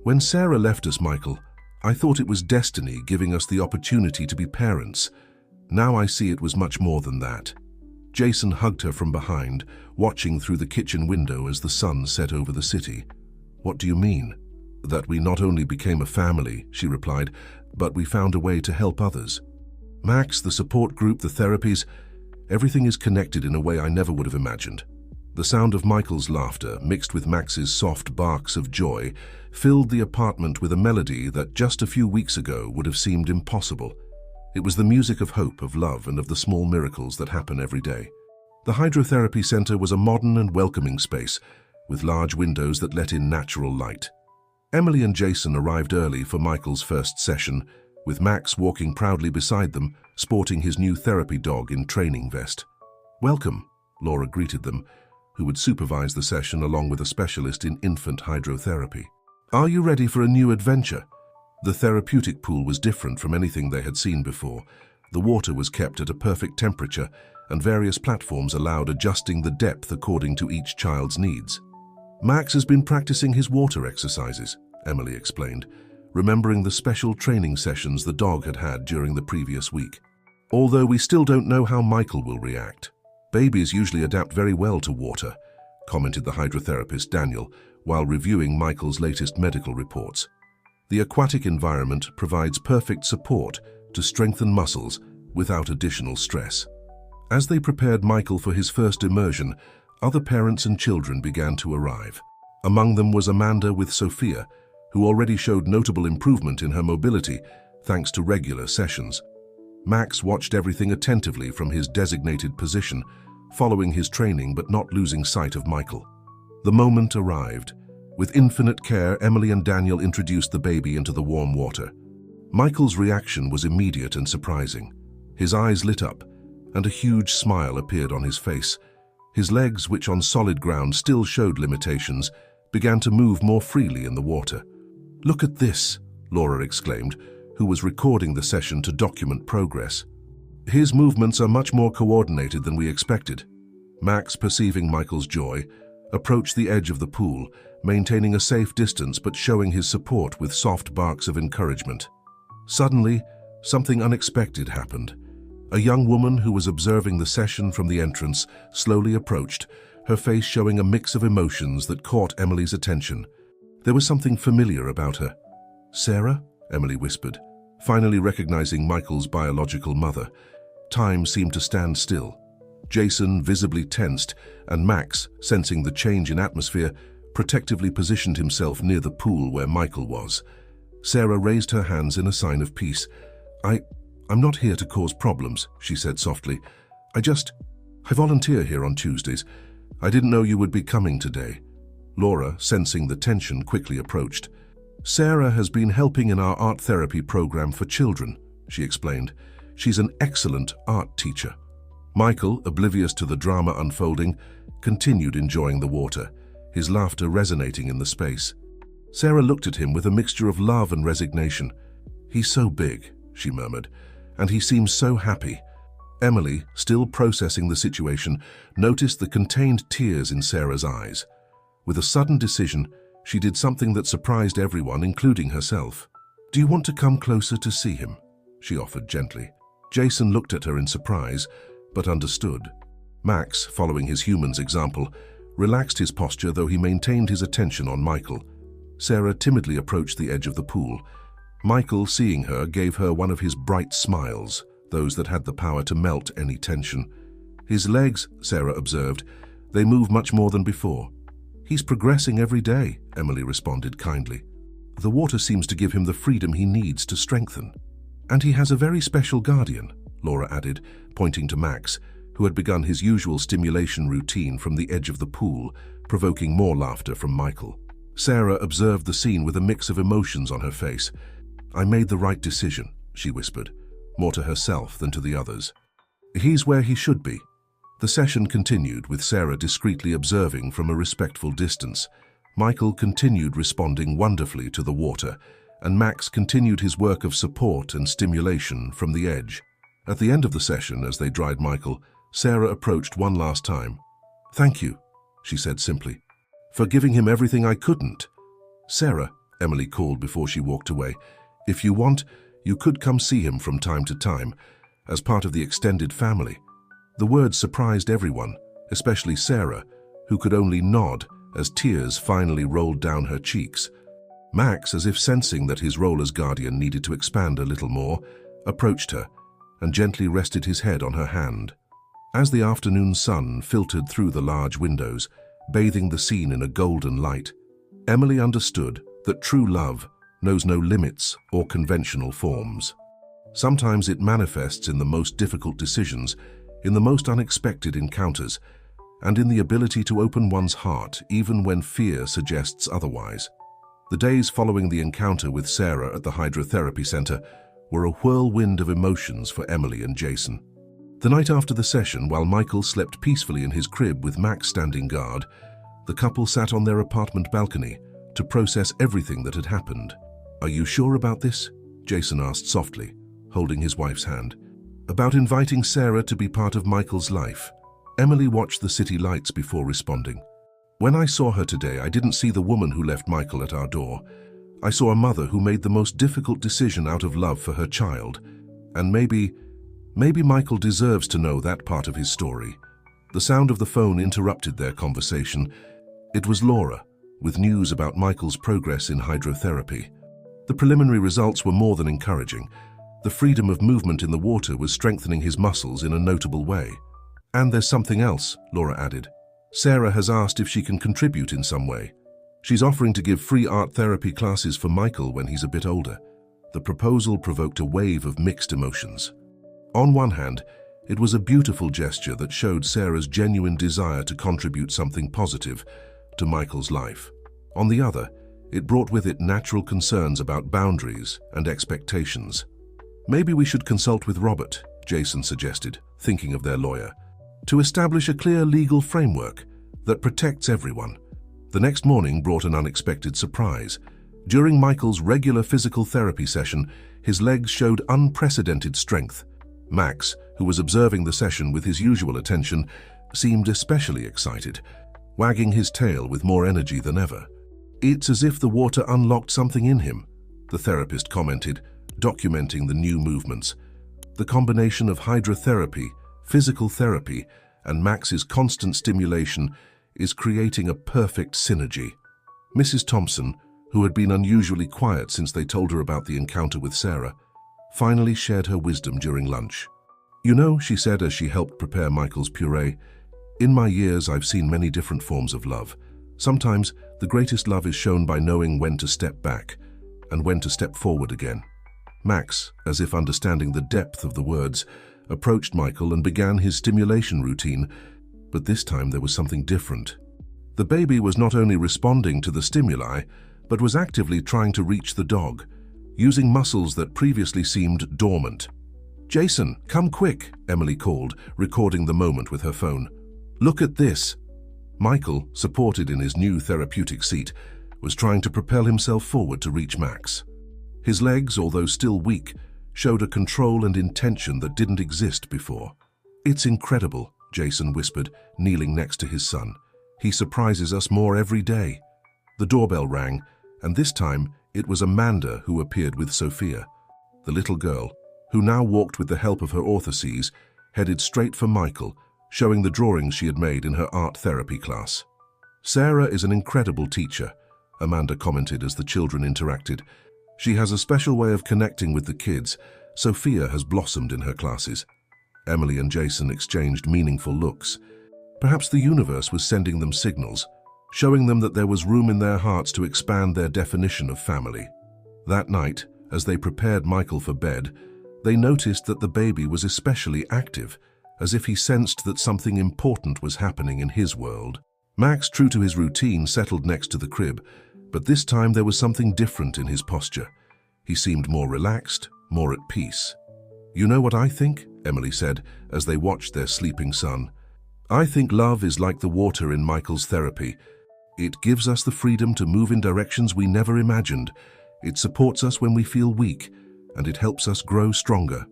"when Sarah left us, Michael, I thought it was destiny giving us the opportunity to be parents. Now I see it was much more than that." Jason hugged her from behind, watching through the kitchen window as the sun set over the city. "What do you mean?" "That we not only became a family," she replied, "but we found a way to help others. Max, the support group, the therapies, everything is connected in a way I never would have imagined." The sound of Michael's laughter, mixed with Max's soft barks of joy, filled the apartment with a melody that just a few weeks ago would have seemed impossible. It was the music of hope, of love, and of the small miracles that happen every day. The hydrotherapy center was a modern and welcoming space, with large windows that let in natural light. Emily and Jason arrived early for Michael's first session, with Max walking proudly beside them, sporting his new therapy dog in training vest. "Welcome," Laura greeted them, who would supervise the session along with a specialist in infant hydrotherapy. "Are you ready for a new adventure?" The therapeutic pool was different from anything they had seen before. The water was kept at a perfect temperature, and various platforms allowed adjusting the depth according to each child's needs. "Max has been practicing his water exercises," Emily explained, remembering the special training sessions the dog had had during the previous week. "Although we still don't know how Michael will react. Babies usually adapt very well to water," commented the hydrotherapist Daniel, while reviewing Michael's latest medical reports. "The aquatic environment provides perfect support to strengthen muscles without additional stress." As they prepared Michael for his first immersion, other parents and children began to arrive. Among them was Amanda with Sophia, who already showed notable improvement in her mobility thanks to regular sessions. Max watched everything attentively from his designated position, following his training but not losing sight of Michael. The moment arrived. With infinite care, Emily and Daniel introduced the baby into the warm water. Michael's reaction was immediate and surprising. His eyes lit up, and a huge smile appeared on his face. His legs, which on solid ground still showed limitations, began to move more freely in the water. "Look at this," Laura exclaimed, who was recording the session to document progress. "His movements are much more coordinated than we expected." Max, perceiving Michael's joy, approached the edge of the pool, maintaining a safe distance but showing his support with soft barks of encouragement. Suddenly, something unexpected happened. A young woman who was observing the session from the entrance slowly approached, her face showing a mix of emotions that caught Emily's attention. There was something familiar about her. "Sarah?" Emily whispered, finally recognizing Michael's biological mother. Time seemed to stand still. Jason, visibly tensed, and Max, sensing the change in atmosphere, protectively positioned himself near the pool where Michael was. Sarah raised her hands in a sign of peace. I'm not here to cause problems," she said softly. I volunteer here on Tuesdays. I didn't know you would be coming today." Laura, sensing the tension, quickly approached. "Sarah has been helping in our art therapy program for children," she explained. "She's an excellent art teacher." Michael, oblivious to the drama unfolding, continued enjoying the water, his laughter resonating in the space. Sarah looked at him with a mixture of love and resignation. "He's so big," she murmured, "and he seems so happy." Emily, still processing the situation, noticed the contained tears in Sarah's eyes. With a sudden decision, she did something that surprised everyone, including herself. "Do you want to come closer to see him?" she offered gently. Jason looked at her in surprise, but understood. Max, following his human's example, relaxed his posture though he maintained his attention on Michael. Sarah timidly approached the edge of the pool. Michael, seeing her, gave her one of his bright smiles, those that had the power to melt any tension. "His legs," Sarah observed, "they move much more than before." "He's progressing every day," Emily responded kindly. "The water seems to give him the freedom he needs to strengthen." "And he has a very special guardian," Laura added, pointing to Max, who had begun his usual stimulation routine from the edge of the pool, provoking more laughter from Michael. Sarah observed the scene with a mix of emotions on her face. "I made the right decision," she whispered, more to herself than to the others. "He's where he should be." The session continued, with Sarah discreetly observing from a respectful distance. Michael continued responding wonderfully to the water, and Max continued his work of support and stimulation from the edge. At the end of the session, as they dried Michael, Sarah approached one last time. "Thank you," she said simply, "for giving him everything I couldn't." "Sarah," Emily called before she walked away, "if you want, you could come see him from time to time, as part of the extended family." The words surprised everyone, especially Sarah, who could only nod as tears finally rolled down her cheeks. Max, as if sensing that his role as guardian needed to expand a little more, approached her and gently rested his head on her hand. As the afternoon sun filtered through the large windows, bathing the scene in a golden light, Emily understood that true love knows no limits or conventional forms. Sometimes it manifests in the most difficult decisions, in the most unexpected encounters, and in the ability to open one's heart even when fear suggests otherwise. The days following the encounter with Sarah at the hydrotherapy center were a whirlwind of emotions for Emily and Jason. The night after the session, while Michael slept peacefully in his crib with Max standing guard, the couple sat on their apartment balcony to process everything that had happened. "Are you sure about this?" Jason asked softly, holding his wife's hand. "About inviting Sarah to be part of Michael's life." Emily watched the city lights before responding. "When I saw her today, I didn't see the woman who left Michael at our door. I saw a mother who made the most difficult decision out of love for her child. And maybe Michael deserves to know that part of his story." The sound of the phone interrupted their conversation. It was Laura, with news about Michael's progress in hydrotherapy. The preliminary results were more than encouraging. The freedom of movement in the water was strengthening his muscles in a notable way. "And there's something else," Laura added. "Sarah has asked if she can contribute in some way. She's offering to give free art therapy classes for Michael when he's a bit older." The proposal provoked a wave of mixed emotions. On one hand, it was a beautiful gesture that showed Sarah's genuine desire to contribute something positive to Michael's life. On the other, it brought with it natural concerns about boundaries and expectations. "Maybe we should consult with Robert," Jason suggested, thinking of their lawyer, "to establish a clear legal framework that protects everyone." The next morning brought an unexpected surprise. During Michael's regular physical therapy session, his legs showed unprecedented strength. Max, who was observing the session with his usual attention, seemed especially excited, wagging his tail with more energy than ever. "It's as if the water unlocked something in him," the therapist commented, documenting the new movements. The combination of hydrotherapy, physical therapy, and Max's constant stimulation is creating a perfect synergy. Mrs. Thompson, who had been unusually quiet since they told her about the encounter with Sarah, finally shared her wisdom during lunch. "You know," she said as she helped prepare Michael's puree, "in my years I've seen many different forms of love. Sometimes the greatest love is shown by knowing when to step back and when to step forward again." Max, as if understanding the depth of the words, approached Michael and began his stimulation routine, but this time there was something different. The baby was not only responding to the stimuli, but was actively trying to reach the dog, using muscles that previously seemed dormant. "Jason, come quick," Emily called, recording the moment with her phone. "Look at this." Michael, supported in his new therapeutic seat, was trying to propel himself forward to reach Max. His legs, although still weak, showed a control and intention that didn't exist before. "It's incredible," Jason whispered, kneeling next to his son. "He surprises us more every day." The doorbell rang, and this time it was Amanda who appeared with Sophia. The little girl, who now walked with the help of her orthoses, headed straight for Michael, showing the drawings she had made in her art therapy class. "Sarah is an incredible teacher," Amanda commented as the children interacted. "She has a special way of connecting with the kids. Sophia has blossomed in her classes." Emily and Jason exchanged meaningful looks. Perhaps the universe was sending them signals, showing them that there was room in their hearts to expand their definition of family. That night, as they prepared Michael for bed, they noticed that the baby was especially active, as if he sensed that something important was happening in his world. Max, true to his routine, settled next to the crib, but this time there was something different in his posture. He seemed more relaxed, more at peace. "You know what I think?" Emily said as they watched their sleeping son. "I think love is like the water in Michael's therapy. It gives us the freedom to move in directions we never imagined. It supports us when we feel weak, and it helps us grow stronger."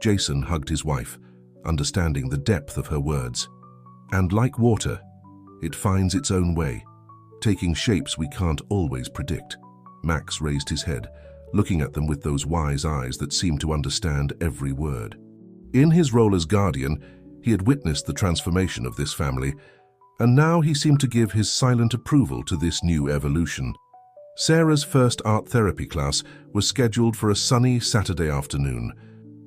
Jason hugged his wife, understanding the depth of her words. "And like water, it finds its own way, taking shapes we can't always predict." Max raised his head, looking at them with those wise eyes that seemed to understand every word. In his role as guardian, he had witnessed the transformation of this family, and now he seemed to give his silent approval to this new evolution. Sarah's first art therapy class was scheduled for a sunny Saturday afternoon.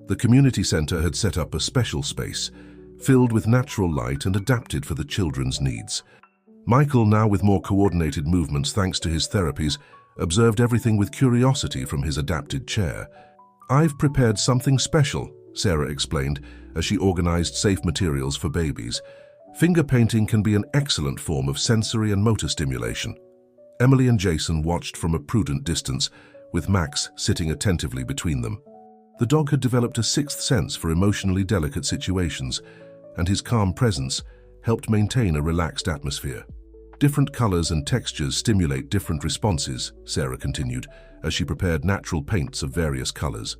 The community center had set up a special space, filled with natural light and adapted for the children's needs. Michael, now with more coordinated movements thanks to his therapies, observed everything with curiosity from his adapted chair. "I've prepared something special," Sarah explained as she organized safe materials for babies. "Finger painting can be an excellent form of sensory and motor stimulation." Emily and Jason watched from a prudent distance, with Max sitting attentively between them. The dog had developed a sixth sense for emotionally delicate situations, and his calm presence helped maintain a relaxed atmosphere. "Different colors and textures stimulate different responses," Sarah continued, as she prepared natural paints of various colors.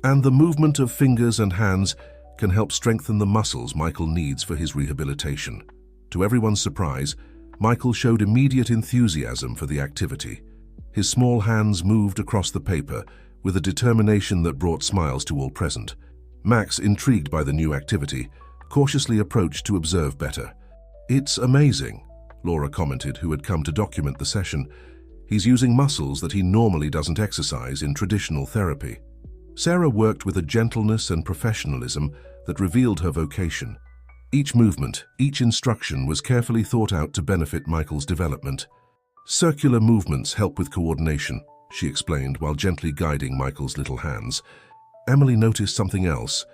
"And the movement of fingers and hands can help strengthen the muscles Michael needs for his rehabilitation." To everyone's surprise, Michael showed immediate enthusiasm for the activity. His small hands moved across the paper with a determination that brought smiles to all present. Max, intrigued by the new activity, cautiously approached to observe better. "It's amazing," Laura commented, who had come to document the session. "He's using muscles that he normally doesn't exercise in traditional therapy." Sarah worked with a gentleness and professionalism that revealed her vocation. Each movement, each instruction was carefully thought out to benefit Michael's development. "Circular movements help with coordination," she explained while gently guiding Michael's little hands. Emily noticed something else.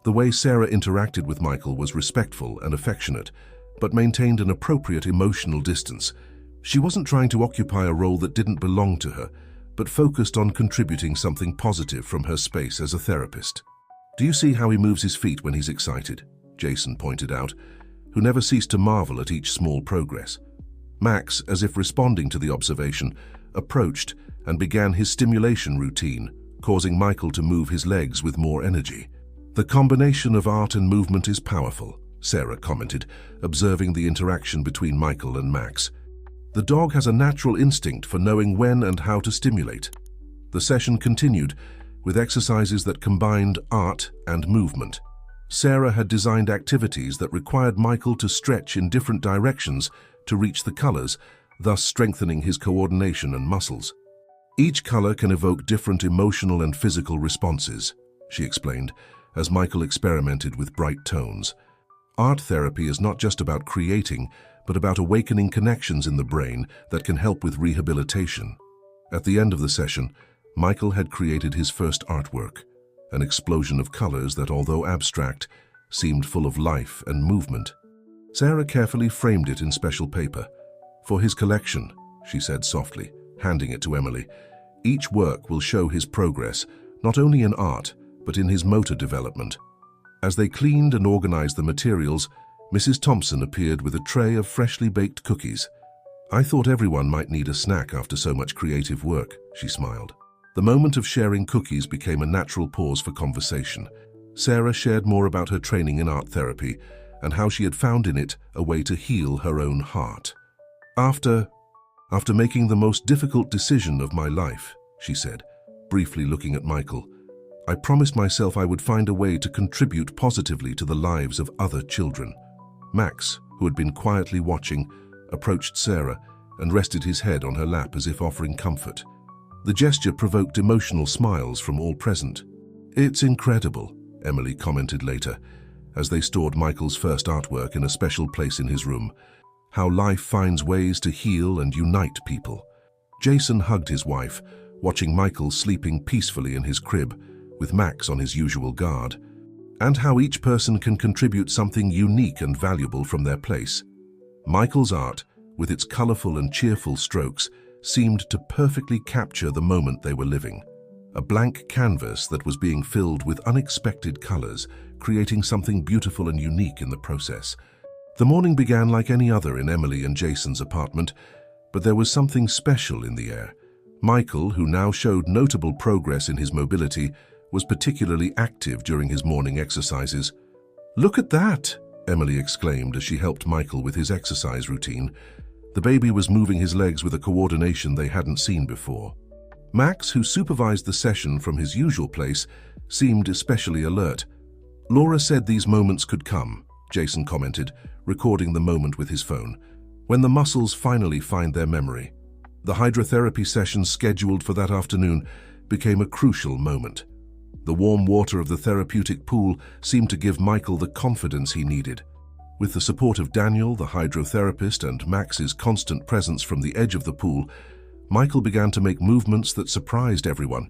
The way Sarah interacted with Michael was respectful and affectionate, but maintained an appropriate emotional distance. She wasn't trying to occupy a role that didn't belong to her, but focused on contributing something positive from her space as a therapist. "Do you see how he moves his feet when he's excited?" Jason pointed out, who never ceased to marvel at each small progress. Max, as if responding to the observation, approached and began his stimulation routine, causing Michael to move his legs with more energy. "The combination of art and movement is powerful," Sarah commented, observing the interaction between Michael and Max. The dog has a natural instinct for knowing when and how to stimulate. The session continued, with exercises that combined art and movement. Sarah had designed activities that required Michael to stretch in different directions to reach the colors, thus strengthening his coordination and muscles. Each color can evoke different emotional and physical responses, she explained, as Michael experimented with bright tones. Art therapy is not just about creating, but about awakening connections in the brain that can help with rehabilitation. At the end of the session, Michael had created his first artwork, an explosion of colors that, although abstract, seemed full of life and movement. Sarah carefully framed it in special paper. "For his collection," she said softly, handing it to Emily. "Each work will show his progress, not only in art, but in his motor development." As they cleaned and organized the materials, Mrs. Thompson appeared with a tray of freshly baked cookies. "I thought everyone might need a snack after so much creative work," she smiled. The moment of sharing cookies became a natural pause for conversation. Sarah shared more about her training in art therapy and how she had found in it a way to heal her own heart. After making the most difficult decision of my life," she said, briefly looking at Michael, "I promised myself I would find a way to contribute positively to the lives of other children." Max, who had been quietly watching, approached Sarah and rested his head on her lap as if offering comfort. The gesture provoked emotional smiles from all present. "It's incredible," Emily commented later, as they stored Michael's first artwork in a special place in his room, "how life finds ways to heal and unite people." Jason hugged his wife, watching Michael sleeping peacefully in his crib, with Max on his usual guard, and how each person can contribute something unique and valuable from their place. Michael's art, with its colorful and cheerful strokes, seemed to perfectly capture the moment they were living. A blank canvas that was being filled with unexpected colors, creating something beautiful and unique in the process. The morning began like any other in Emily and Jason's apartment, but there was something special in the air. Michael, who now showed notable progress in his mobility, was particularly active during his morning exercises. "Look at that!" Emily exclaimed as she helped Michael with his exercise routine. The baby was moving his legs with a coordination they hadn't seen before. Max, who supervised the session from his usual place, seemed especially alert. "Laura said these moments could come," Jason commented, recording the moment with his phone, "when the muscles finally find their memory." The hydrotherapy session scheduled for that afternoon became a crucial moment. The warm water of the therapeutic pool seemed to give Michael the confidence he needed. With the support of Daniel, the hydrotherapist, and Max's constant presence from the edge of the pool, Michael began to make movements that surprised everyone.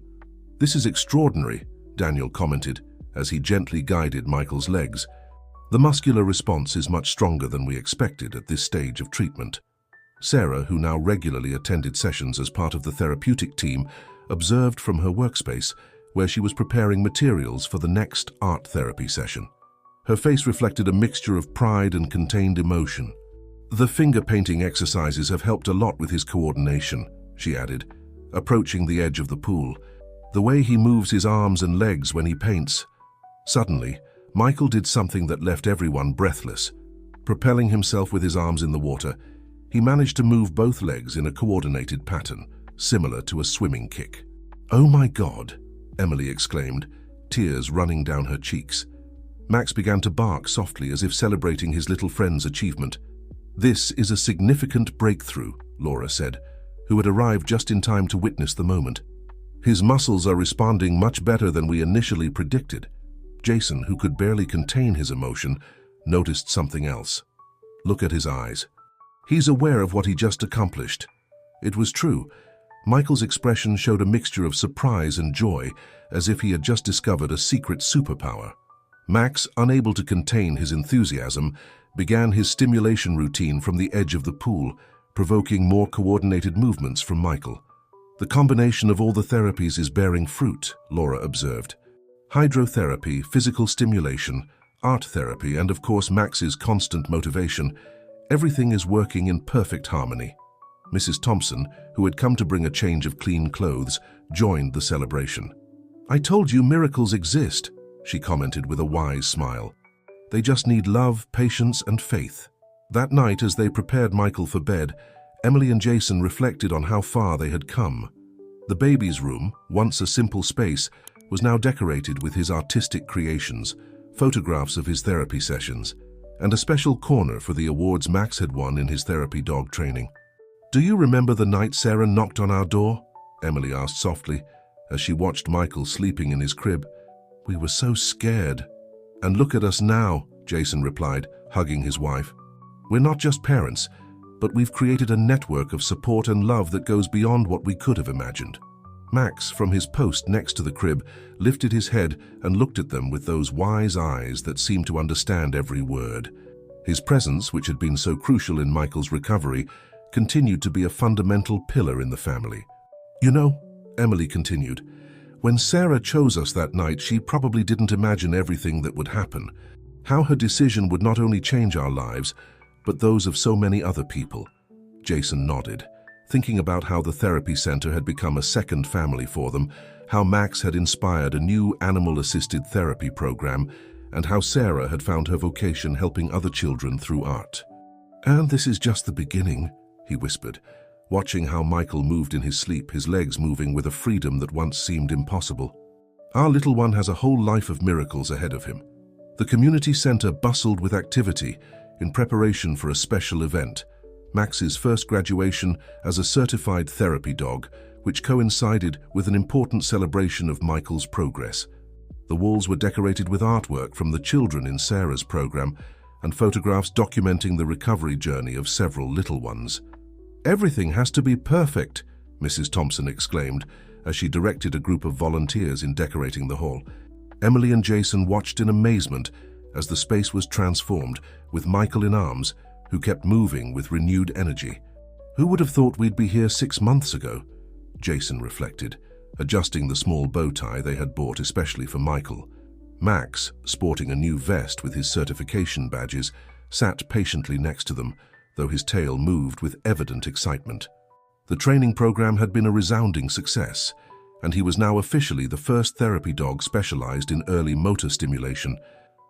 "This is extraordinary," Daniel commented, as he gently guided Michael's legs. "The muscular response is much stronger than we expected at this stage of treatment." Sarah, who now regularly attended sessions as part of the therapeutic team, observed from her workspace, where she was preparing materials for the next art therapy session. Her face reflected a mixture of pride and contained emotion. "The finger painting exercises have helped a lot with his coordination," she added, approaching the edge of the pool. "The way he moves his arms and legs when he paints." Suddenly, Michael did something that left everyone breathless. Propelling himself with his arms in the water, he managed to move both legs in a coordinated pattern, similar to a swimming kick. "Oh my God!" Emily exclaimed, tears running down her cheeks. Max began to bark softly as if celebrating his little friend's achievement. "This is a significant breakthrough," Laura said, who had arrived just in time to witness the moment. "His muscles are responding much better than we initially predicted." Jason, who could barely contain his emotion, noticed something else. "Look at his eyes. He's aware of what he just accomplished." It was true. Michael's expression showed a mixture of surprise and joy, as if he had just discovered a secret superpower. Max, unable to contain his enthusiasm, began his stimulation routine from the edge of the pool, provoking more coordinated movements from Michael. "The combination of all the therapies is bearing fruit," Laura observed. Hydrotherapy, physical stimulation, art therapy, and of course Max's constant motivation, everything is working in perfect harmony. Mrs. Thompson, who had come to bring a change of clean clothes, joined the celebration. "I told you miracles exist," she commented with a wise smile. They just need love, patience, and faith. That night, as they prepared Michael for bed, Emily and Jason reflected on how far they had come. The baby's room, once a simple space, was now decorated with his artistic creations, photographs of his therapy sessions, and a special corner for the awards Max had won in his therapy dog training. "Do you remember the night Sarah knocked on our door?" Emily asked softly, as she watched Michael sleeping in his crib. "We were so scared." "And look at us now," Jason replied, hugging his wife. "We're not just parents, but we've created a network of support and love that goes beyond what we could have imagined." Max, from his post next to the crib, lifted his head and looked at them with those wise eyes that seemed to understand every word. His presence, which had been so crucial in Michael's recovery, continued to be a fundamental pillar in the family. "You know," Emily continued, "when Sarah chose us that night, she probably didn't imagine everything that would happen. How her decision would not only change our lives, but those of so many other people." Jason nodded, thinking about how the therapy center had become a second family for them, how Max had inspired a new animal-assisted therapy program, and how Sarah had found her vocation helping other children through art. "And this is just the beginning," he whispered, watching how Michael moved in his sleep, his legs moving with a freedom that once seemed impossible. "Our little one has a whole life of miracles ahead of him." The community center bustled with activity in preparation for a special event, Max's first graduation as a certified therapy dog, which coincided with an important celebration of Michael's progress. The walls were decorated with artwork from the children in Sarah's program and photographs documenting the recovery journey of several little ones. "Everything has to be perfect," Mrs. Thompson exclaimed as she directed a group of volunteers in decorating the hall. Emily and Jason watched in amazement as the space was transformed, with Michael in arms, who kept moving with renewed energy. "Who would have thought we'd be here 6 months ago?" Jason reflected, adjusting the small bow tie they had bought especially for Michael. Max, sporting a new vest with his certification badges, sat patiently next to them, though his tail moved with evident excitement. The training program had been a resounding success, and he was now officially the first therapy dog specialized in early motor stimulation.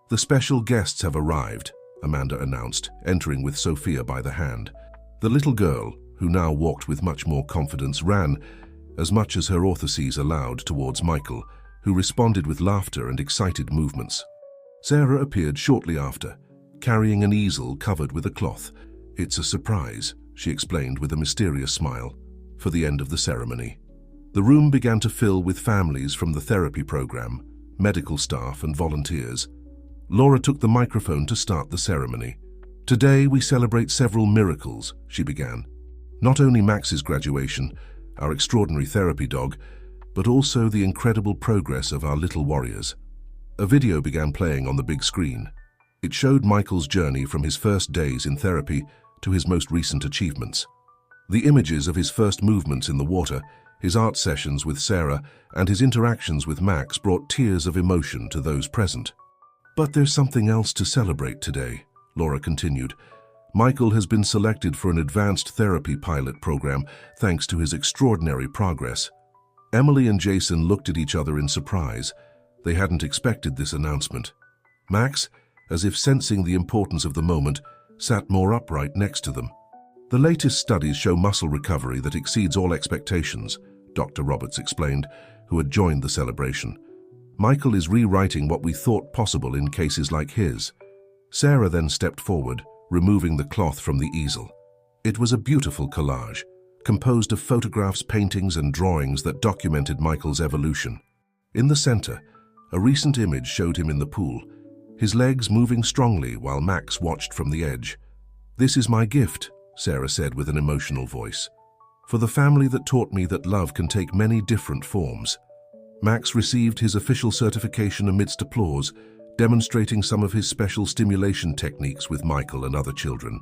"The special guests have arrived," Amanda announced, entering with Sophia by the hand. The little girl, who now walked with much more confidence, ran, as much as her orthoses allowed, towards Michael, who responded with laughter and excited movements. Sarah appeared shortly after, carrying an easel covered with a cloth. "It's a surprise," she explained with a mysterious smile, for the end of the ceremony. The room began to fill with families from the therapy program, medical staff and volunteers. Laura took the microphone to start the ceremony. "Today we celebrate several miracles," she began. "Not only Max's graduation, our extraordinary therapy dog, but also the incredible progress of our little warriors." A video began playing on the big screen. It showed Michael's journey from his first days in therapy to his most recent achievements. The images of his first movements in the water, his art sessions with Sarah, and his interactions with Max brought tears of emotion to those present. "But there's something else to celebrate today," Laura continued. "Michael has been selected for an advanced therapy pilot program thanks to his extraordinary progress." Emily and Jason looked at each other in surprise. They hadn't expected this announcement. Max, as if sensing the importance of the moment, sat more upright next to them. "The latest studies show muscle recovery that exceeds all expectations," Dr. Roberts explained, who had joined the celebration. "Michael is rewriting what we thought possible in cases like his." Sarah then stepped forward, removing the cloth from the easel. It was a beautiful collage, composed of photographs, paintings, and drawings that documented Michael's evolution. In the center, a recent image showed him in the pool, his legs moving strongly while Max watched from the edge. "This is my gift," Sarah said with an emotional voice, "for the family that taught me that love can take many different forms." Max received his official certification amidst applause, demonstrating some of his special stimulation techniques with Michael and other children.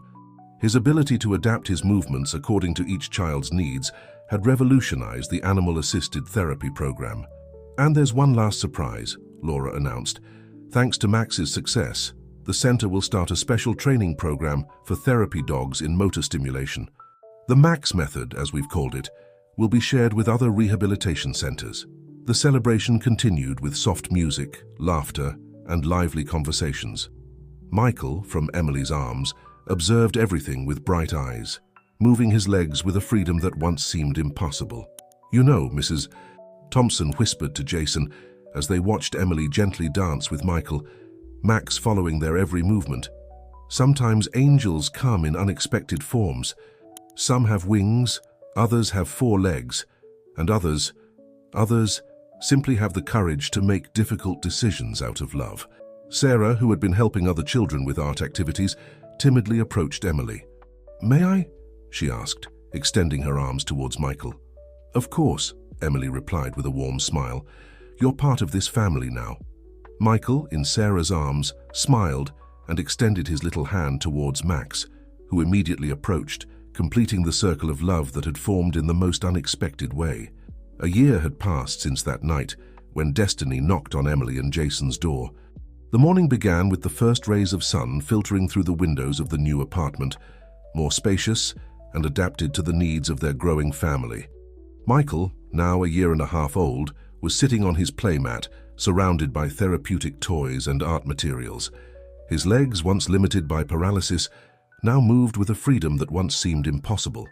His ability to adapt his movements according to each child's needs had revolutionized the animal-assisted therapy program. "And there's one last surprise," Laura announced. "Thanks to Max's success, the center will start a special training program for therapy dogs in motor stimulation. The Max method, as we've called it, will be shared with other rehabilitation centers." The celebration continued with soft music, laughter, and lively conversations. Michael, from Emily's arms, observed everything with bright eyes, moving his legs with a freedom that once seemed impossible. "You know, Mrs. Thompson," whispered to Jason as they watched Emily gently dance with Michael, Max following their every movement. "Sometimes angels come in unexpected forms. Some have wings, others have 4 legs, and others simply have the courage to make difficult decisions out of love." Sarah, who had been helping other children with art activities, timidly approached Emily. "May I?" she asked, extending her arms towards Michael. "Of course," Emily replied with a warm smile. "You're part of this family now." Michael, in Sarah's arms, smiled and extended his little hand towards Max, who immediately approached, completing the circle of love that had formed in the most unexpected way. A year had passed since that night, when destiny knocked on Emily and Jason's door. The morning began with the first rays of sun filtering through the windows of the new apartment, more spacious and adapted to the needs of their growing family. Michael, now a year and a half old, was sitting on his playmat, surrounded by therapeutic toys and art materials. His legs, once limited by paralysis, now moved with a freedom that once seemed impossible.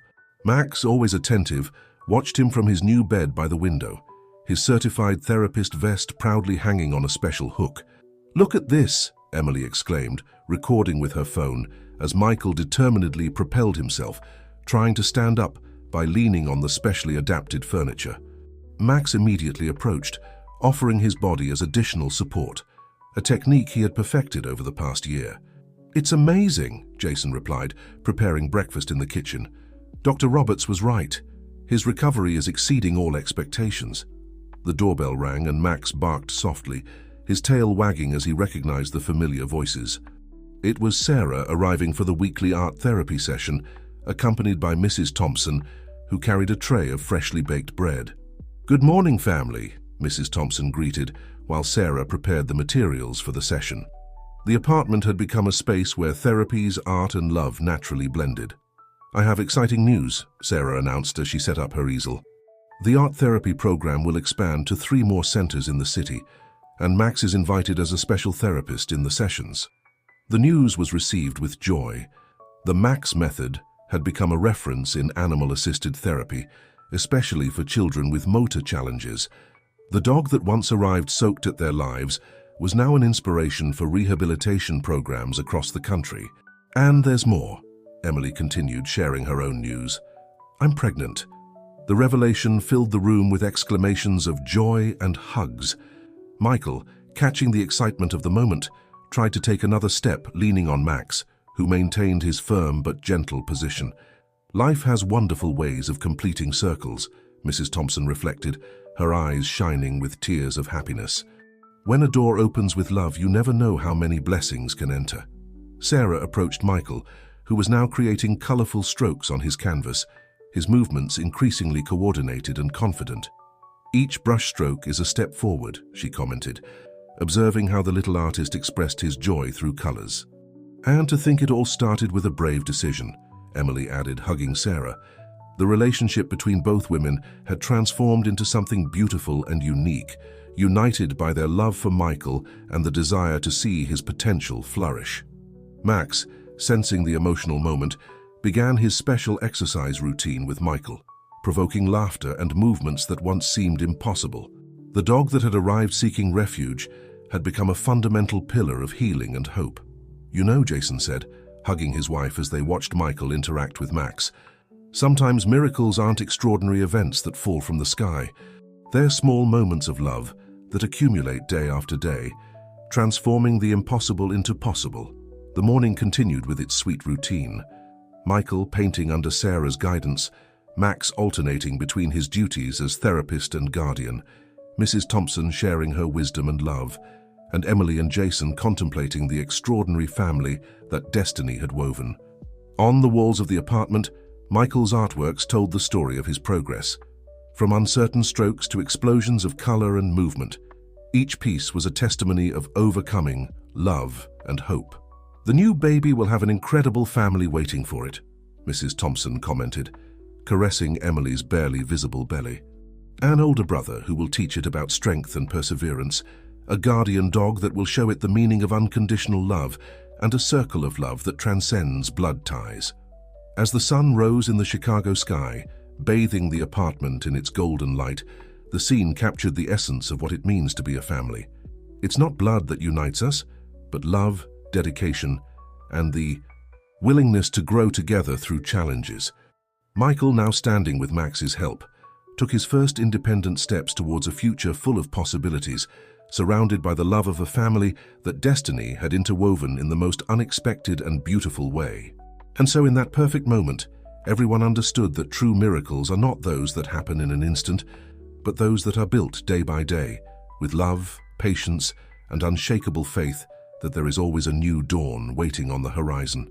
Max, always attentive, watched him from his new bed by the window, his certified therapist vest proudly hanging on a special hook. "Look at this," Emily exclaimed, recording with her phone, as Michael determinedly propelled himself, trying to stand up by leaning on the specially adapted furniture. Max immediately approached, offering his body as additional support, a technique he had perfected over the past year. "It's amazing," Jason replied, preparing breakfast in the kitchen. "Dr. Roberts was right. His recovery is exceeding all expectations." The doorbell rang and Max barked softly, his tail wagging as he recognized the familiar voices. It was Sarah arriving for the weekly art therapy session, accompanied by Mrs. Thompson, who carried a tray of freshly baked bread. "Good morning, family," Mrs. Thompson greeted, while Sarah prepared the materials for the session. The apartment had become a space where therapies, art, and love naturally blended. "I have exciting news," Sarah announced as she set up her easel. "The art therapy program will expand to 3 more centers in the city, and Max is invited as a special therapist in the sessions." The news was received with joy. The Max method had become a reference in animal-assisted therapy, especially for children with motor challenges. The dog that once arrived soaked at their lives was now an inspiration for rehabilitation programs across the country. "And there's more," Emily continued, sharing her own news. "I'm pregnant." The revelation filled the room with exclamations of joy and hugs. Michael, catching the excitement of the moment, tried to take another step, leaning on Max, who maintained his firm but gentle position. "Life has wonderful ways of completing circles," Mrs. Thompson reflected, her eyes shining with tears of happiness. "When a door opens with love, you never know how many blessings can enter." Sarah approached Michael, who was now creating colorful strokes on his canvas, his movements increasingly coordinated and confident. "Each brushstroke is a step forward," she commented, observing how the little artist expressed his joy through colors. "And to think it all started with a brave decision," Emily added, hugging Sarah. The relationship between both women had transformed into something beautiful and unique, united by their love for Michael and the desire to see his potential flourish. Max, sensing the emotional moment, began his special exercise routine with Michael, provoking laughter and movements that once seemed impossible. The dog that had arrived seeking refuge had become a fundamental pillar of healing and hope. "You know," Jason said, hugging his wife as they watched Michael interact with Max, "sometimes miracles aren't extraordinary events that fall from the sky. They're small moments of love that accumulate day after day, transforming the impossible into possible." The morning continued with its sweet routine. Michael painting under Sarah's guidance, Max alternating between his duties as therapist and guardian, Mrs. Thompson sharing her wisdom and love, and Emily and Jason contemplating the extraordinary family that destiny had woven. On the walls of the apartment, Michael's artworks told the story of his progress. From uncertain strokes to explosions of color and movement, each piece was a testimony of overcoming, love, and hope. "The new baby will have an incredible family waiting for it," Mrs. Thompson commented, caressing Emily's barely visible belly. "An older brother who will teach it about strength and perseverance, a guardian dog that will show it the meaning of unconditional love, and a circle of love that transcends blood ties. As the sun rose in the Chicago sky, bathing the apartment in its golden light, the scene captured the essence of what it means to be a family. It's not blood that unites us, but love, dedication, and the willingness to grow together through challenges. Michael, now standing with Max's help, took his first independent steps towards a future full of possibilities, surrounded by the love of a family that destiny had interwoven in the most unexpected and beautiful way. And so in that perfect moment, everyone understood that true miracles are not those that happen in an instant, but those that are built day by day, with love, patience, and unshakable faith that there is always a new dawn waiting on the horizon.